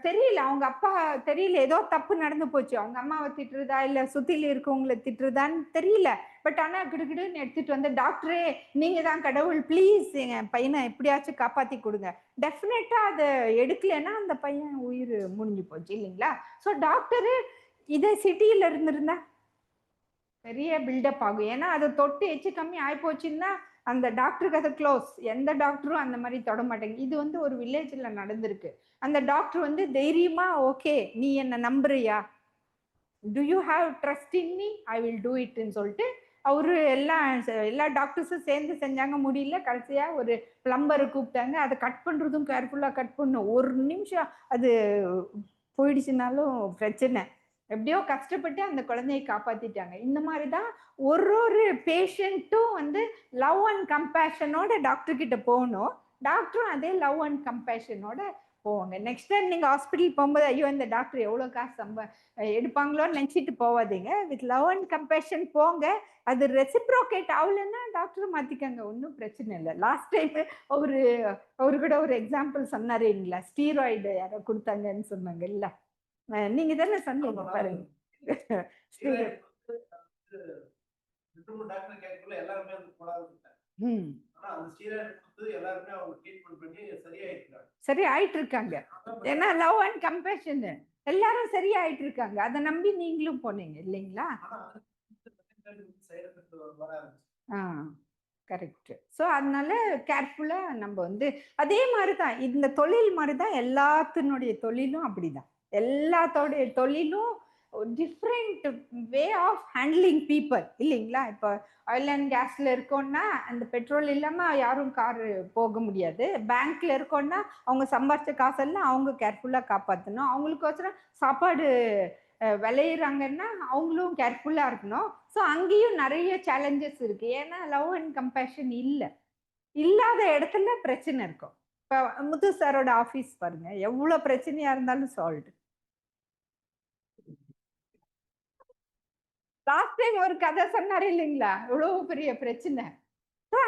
[SPEAKER 1] தெரியல, அவங்க அப்பா தெரியல, ஏதோ தப்பு நடந்து போச்சு. அவங்க அம்மாவை திட்டுறதா இல்ல சுத்தில இருக்கவங்களை திட்டுறதான்னு தெரியல. பட் ஆனா கிடுகிடுன்னு எடுத்துட்டு வந்து, டாக்டரே நீங்க தான் கடவுள், ப்ளீஸ் என் பையனை எப்படியாச்சும் காப்பாத்தி கொடுங்க. டெஃபினட்டா அதை எடுக்கலைன்னா அந்த பையன் உயிர் முடிஞ்சு போச்சு இல்லைங்களா? ஸோ டாக்டரு இதே சிட்டியில இருந்திருந்தா பெரிய பில்டப் ஆகும். ஏன்னா அதை தொட்டு எச்சு கம்மி ஆயிப்போச்சுன்னா அந்த டாக்டருக்கு அதை க்ளோஸ். எந்த டாக்டரும் அந்த மாதிரி தொட மாட்டேங்க. இது வந்து ஒரு வில்லேஜ்ல நடந்திருக்கு. அந்த டாக்டர் வந்து தைரியமா, ஓகே நீ என்ன நம்புறியா, do you have trust in me, I will do இட்ன்னு சொல்லிட்டு அவரு எல்லா டாக்டர்ஸும் சேர்ந்து செஞ்சாங்க. முடியல, கடைசியா ஒரு பிளம்பரை கூப்பிட்டாங்க. அதை கட் பண்றதும் கேர்ஃபுல்லா கட் பண்ணும். ஒரு நிமிஷம் அது போயிடுச்சுனாலும் பிரச்சனை. எப்படியோ கஷ்டப்பட்டு அந்த குழந்தையை காப்பாத்திட்டாங்க. இந்த மாதிரி தான் ஒரு பேஷண்ட்டும் வந்து லவ் அண்ட் கம்பேஷனோட டாக்டர் கிட்ட போகணும். டாக்டரும் அதே லவ் அண்ட் கம்பேஷனோட போவாங்க. நெக்ஸ்ட் டைம் நீங்க ஹாஸ்பிட்டல் போகும்போது ஐயோ இந்த டாக்டர் எவ்வளவு காசு எடுப்பாங்களோன்னு நினைச்சிட்டு போவாதீங்க. வித் லவ் அண்ட் கம்பேஷன் போங்க. அது ரெசிப்ரோகேட் ஆகலன்னா டாக்டர் மாத்திக்கங்க, ஒன்றும் பிரச்சனை இல்லை. லாஸ்ட் டைம் அவரு கூட ஒரு எக்ஸாம்பிள் சொன்னாரு இல்லைங்களா, ஸ்டீராய்டு யாரோ கொடுத்தாங்கன்னு சொன்னாங்க இல்ல, நீங்க தானே சொன்னீங்க பாருங்க. சரி ஆயிட்டு இருக்காங்க. ஏன்னா லவ் அண்ட் கம்பேஷன் எல்லாரும் சரியாயிட்டு இருக்காங்க. அதை நம்பி நீங்களும் போனீங்க இல்லைங்களா? கரெக்ட். ஸோ அதனால கேர்ஃபுல்லா நம்ம வந்து அதே மாதிரிதான் இந்த தொழில் மாதிரிதான் எல்லாத்தினுடைய தொழிலும் அப்படிதான். எல்லாத்தோடைய தொழிலும் different way of handling people இல்லைங்களா? இப்போ ஆயில் அண்ட் கேஸ்ல இருக்கோம்னா அந்த பெட்ரோல் இல்லாம யாரும் கார் போக முடியாது. பேங்க்ல இருக்கோம்னா அவங்க சம்பாரிச்ச காசெல்லாம் அவங்க கேர்ஃபுல்லா காப்பாற்றணும். அவங்களுக்கோசரம் சாப்பாடு விளையிறாங்கன்னா அவங்களும் கேர்ஃபுல்லா இருக்கணும். ஸோ அங்கேயும் நிறைய சேலஞ்சஸ் இருக்கு. ஏன்னா லவ் அண்ட் கம்பேஷன் இல்லாத இடத்துல பிரச்சனை இருக்கும். இப்போ முத்து சாரோட ஆஃபீஸ் பாருங்க, எவ்வளவு பிரச்சனையா இருந்தாலும் சால்வ். லாஸ்ட் டைம் ஒரு கதை சொன்னாரு இல்லைங்களா, எவ்வளவு பெரிய பிரச்சனை.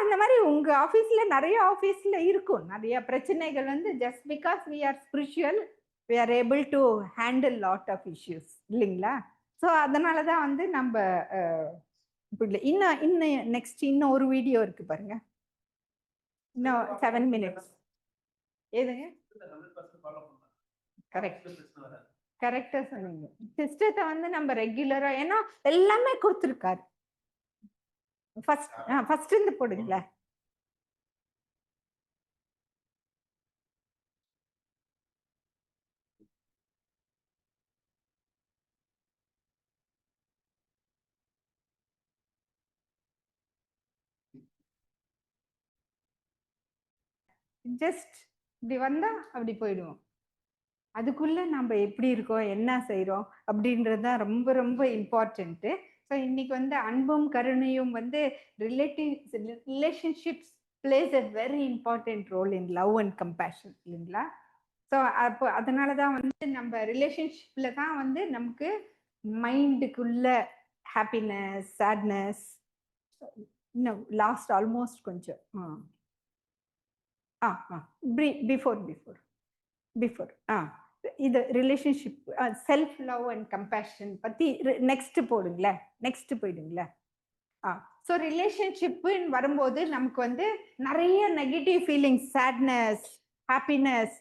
[SPEAKER 1] அந்த மாதிரி உங்க ஆபீஸ்ல நிறைய ஆபீஸ்ல இருக்கும் நிறைய பிரச்சனைகள் வந்து just because we are spiritual we are able to handle lot of issues இல்லைங்களா? ஸோ அதனால தான் வந்து நம்ம இன்னும் இன்னும் நெக்ஸ்ட் இன்னும் ஒரு வீடியோ இருக்கு பாருங்க, இன்னும் 7 minutes. ஏதுங்க? கரெக்ட், கரெக்டா சொன்னீங்க. சிஸ்டத்தை வந்து நம்ம ரெகுலரா, ஏன்னா எல்லாமே கொடுத்துருக்காரு. ஃபர்ஸ்ட் இருந்து போடுங்களா. ஜஸ்ட் இப்படி வந்தா அப்படி போயிடுவோம். அதுக்குள்ள நம்ம எப்படி இருக்கோம், என்ன செய்யறோம் அப்படின்றது தான் ரொம்ப ரொம்ப இம்பார்ட்டன்ட்டு. ஸோ இன்னைக்கு வந்து அன்பும் கருணையும் வந்து relationships plays a very important role in love and compassion இல்லைங்களா? ஸோ அப்போ அதனால தான் வந்து நம்ம ரிலேஷன்ஷிப்ல தான் வந்து நமக்கு மைண்டுக்குள்ள ஹாப்பினஸ், சேட்னஸ், இன்னும் லாஸ்ட் ஆல்மோஸ்ட் கொஞ்சம் பிஃபோர் இது relationship, self love and compassion பத்தி நெக்ஸ்ட் போடுங்களேன், நெக்ஸ்ட் போயிடுங்களேன். ஸோ ரிலேஷன்ஷிப்புன்னு வரும்போது நமக்கு வந்து நிறைய negative feelings, sadness, happiness,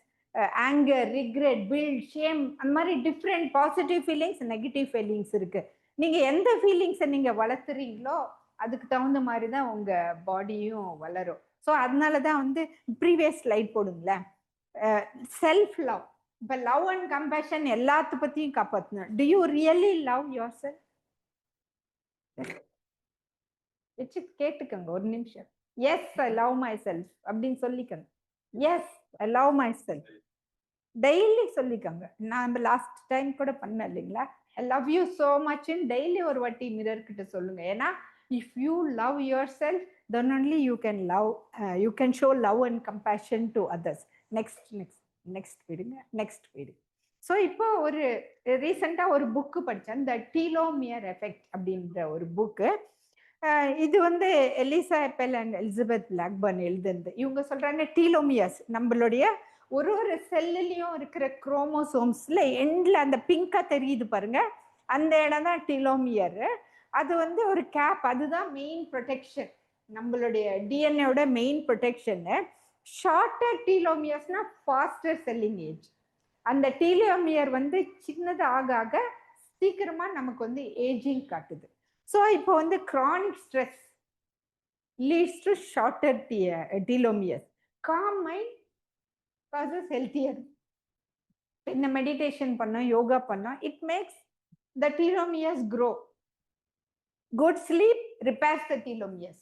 [SPEAKER 1] anger, regret, guilt, shame, அந்த மாதிரி different positive feelings, negative feelings இருக்கு. நீங்க எந்த ஃபீலிங்ஸை நீங்க வளர்த்துறீங்களோ அதுக்கு தகுந்த மாதிரி தான் உங்க பாடியும் வளரும். ஸோ அதனால தான் வந்து ப்ரீவியஸ் ஸ்லைட் போடுங்களேன். செல்ஃப் லவ், இப்போ லவ் அண்ட் கம்பேஷன் எல்லாத்த பத்தியும் காப்பாற்றணும். Do you really love yourself? வச்சு கேட்டுக்கோங்க ஒரு நிமிஷம். Yes I love myself அப்படின்னு சொல்லிக்கணும். Yes I love myself daily சொல்லிக்கோங்க. நான் லாஸ்ட் டைம் கூட பண்ணேன் இல்லைங்களா, ஐ லவ் யூ சோ மச்ன்னு டெய்லி ஒரு வாட்டி மிரர் கிட்ட சொல்லுங்க. ஏன்னா if you love yourself then only you can love, you can show love and compassion to others. Next விடுங்க, நெக்ஸ்ட் விடு. ஸோ இப்போ ஒரு ரீசெண்டாக ஒரு புக்கு படித்தேன், த டீலோமியர் எஃபெக்ட் அப்படின்ற ஒரு புக்கு. இது வந்து எலிசா எப்பெல் அண்ட் எலிசபெத் பிளாக்பர்ன் எழுதுனது. இவங்க சொல்றாங்க டீலோமியர்ஸ் நம்மளுடைய ஒரு ஒரு செல்லுலயும் இருக்கிற குரோமோசோம்ஸ்ல எண்ட்ல அந்த பிங்கா தெரியுது பாருங்க, அந்த இடம் தான் டீலோமியர். அது வந்து ஒரு கேப், அதுதான் மெயின் ப்ரொடெக்ஷன், நம்மளுடைய டிஎன்ஏவோட மெயின் ப்ரொடெக்ஷன். ஷார்ட்டர் டீலோமியர்ஸ்னா ஃபாஸ்டர் செல்லிங் ஏஜ். அந்த டீலோமியர் வந்து சின்னது ஆக ஆக சீக்கிரமா நமக்கு வந்து ஏஜிங் காட்டுது. ஸோ இப்போ வந்து chronic stress leads to shorter telomeres. Calm mind causes healthier. இந்த மெடிடேஷன் பண்ணோம், யோகா பண்ணோம், it makes the telomeres grow. Good sleep repairs the telomeres.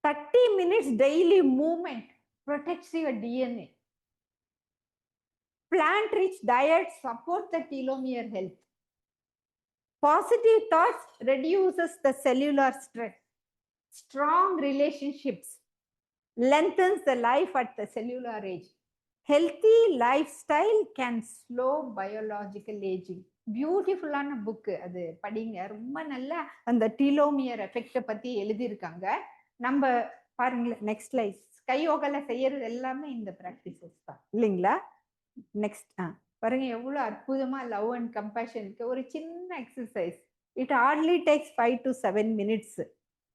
[SPEAKER 1] 30 minutes daily movement protects your DNA. Plant-rich diet supports the telomere health. Positive thoughts reduces the cellular stress. Strong relationships lengthens the life at the cellular age. Healthy lifestyle can slow biological aging. பியூட்டிஃபுல்லான book அது, படிங்க, ரொம்ப நல்லா அந்த telomere எஃபெக்டை பத்தி எழுதியிருக்காங்க. நம்ம பாருங்களேன், நெக்ஸ்ட் லைஃப் கையோகல செய்யறது எல்லாமே இந்த ப்ராக்டிசஸ் தான் இல்லைங்களா? நெக்ஸ்ட் பாருங்க, எவ்வளவு அற்புதமா லவ் அண்ட் கம்பேஷனுக்கு ஒரு சின்ன exercise. It hardly takes 5 to 7 minutes.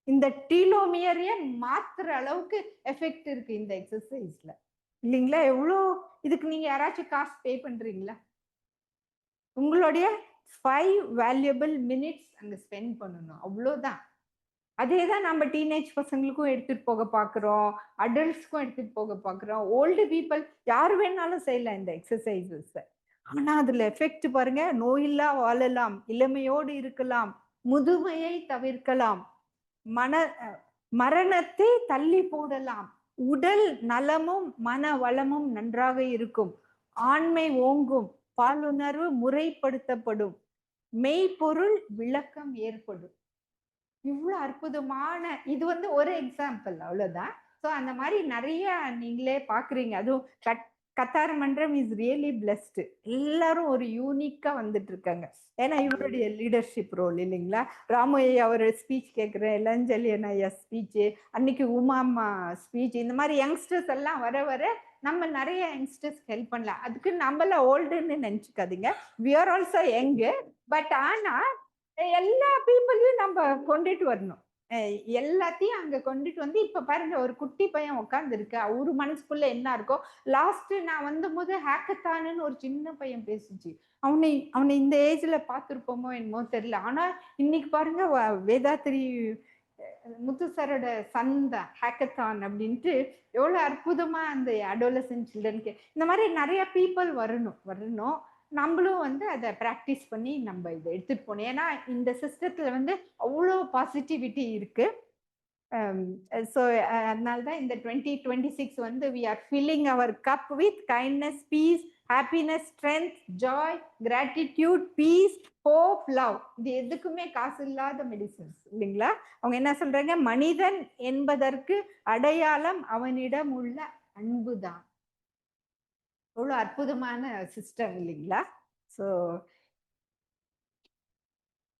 [SPEAKER 1] இந்த டீலோமியரையே மாத்துற அளவுக்கு எஃபெக்ட் இருக்கு இந்த எக்ஸசைஸ்ல இல்லைங்களா? எவ்வளோ இதுக்கு நீங்க யாராச்சும் காசு பே பண்றீங்களா? உங்களுடைய 5 வேல்யூபிள் மினிட்ஸ் அங்க ஸ்பெண்ட் பண்ணணும், அவ்வளோதான். அதே தான் நம்ம டீனேஜ் பசங்களுக்கும் எடுத்துட்டு போக பார்க்குறோம், அடல்ட்ஸ்க்கும் எடுத்துட்டு போக பார்க்குறோம், ஓல்டு பீப்புள் யார் வேணாலும் செய்யலாம் இந்த எக்ஸசைசஸ். ஆனா அதுல எஃபெக்ட் பாருங்க, நோயில்லா வாழலாம், இளமையோடு இருக்கலாம், முதுமையை தவிர்க்கலாம், மரணத்தை தள்ளி போடலாம், உடல் நலமும் மன வளமும் நன்றாக இருக்கும், ஆண்மை ஓங்கும், பாலுணர்வு முறைப்படுத்தப்படும், மெய்ப்பொருள் விளக்கம் ஏற்படும். இவ்வளவு அற்புதமான, இது வந்து ஒரு எக்ஸாம்பிள், அவ்வளவுதான். ஸோ அந்த மாதிரி நிறைய நீங்களே பாக்குறீங்க. அதுவும் கத்தார் மன்றம் இஸ் ரியலி பிளஸ்டு. எல்லாரும் ஒரு யூனிக்கா வந்துட்டு இருக்காங்க. ஏன்னா இவருடைய லீடர்ஷிப் ரோல் இல்லைங்களா? ராமையா அவர் ஸ்பீச் கேட்குறேன், இளஞ்சலி ஐயா ஸ்பீச்சு, அன்னைக்கு உமாமா ஸ்பீச், இந்த மாதிரி யங்ஸ்டர்ஸ் எல்லாம் வர வர நம்ம நிறைய யங்ஸ்டர்ஸ் ஹெல்ப் பண்ணலாம். அதுக்கு நம்மள ஓல்டுன்னு நினைச்சுக்காதீங்க, we are also young. But ஆனா எல்லா பீப்புளையும் நம்ம கொண்டுட்டு வரணும், எல்லாத்தையும் அங்க கொண்டுட்டு வந்து, இப்ப பாருங்க ஒரு குட்டி பையன் உட்கார்ந்து இருக்கு, அவரு மனசுக்குள்ள என்ன இருக்கோ. லாஸ்ட் நான் வந்த போது ஹேக்கத்தானுன்னு ஒரு சின்ன பையன் பேசிச்சு, அவனை இந்த ஏஜ்ல பார்த்துருப்போமோ என்னமோ தெரியல. ஆனா இன்னைக்கு பாருங்க வேதாத்திரி முத்து சாரோட சந்த ஹேக்கத்தான் அப்படின்ட்டு எவ்வளவு அற்புதமா அந்த அடோலசன்ட் சில்ட்ரனுக்கு இந்த மாதிரி நிறைய பீப்புள் வரணும். நம்மளும் வந்து அதை ப்ராக்டிஸ் பண்ணி நம்ம இதை எடுத்துட்டு போனோம். ஏன்னா இந்த சிஸ்டத்துல வந்து அவ்வளோ பாசிட்டிவிட்டி இருக்கு. ஸோ அதனால தான் இந்த 2026 வந்து we are filling our cup with kindness, peace, happiness, strength, joy, gratitude, peace, hope, love. இது எதுக்குமே காசு இல்லாத மெடிசன்ஸ் இல்லைங்களா? அவங்க என்ன சொல்றாங்க, மனிதன் என்பதற்கு அடையாளம் அவனிடம் உள்ள அன்பு தான். எவ்வளோ அற்புதமான சிஸ்டம் இல்லைங்களா? ஸோ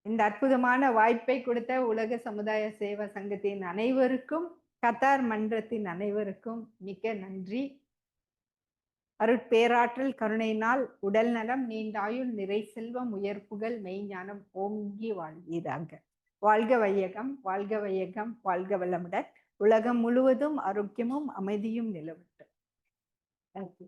[SPEAKER 1] இந்த அற்புதமான வாய்ப்பை கொடுத்த உலக சமுதாய சேவா சங்கத்தின் அனைவருக்கும், கத்தார் மன்றத்தின் அனைவருக்கும் மிக்க நன்றி. அருட்பேராற்றல் கருணையினால் உடல் நலம், நீண்டாயுள், நிறை செல்வம், உயர்ப்புகள், மெய்ஞானம் ஓங்கி வாழ்வீராக. வாழ்க வையகம், வாழ்க வையகம், வாழ்க வளமுடன். உலகம் முழுவதும் ஆரோக்கியமும் அமைதியும் நிலவட்டும். தேங்க்யூ.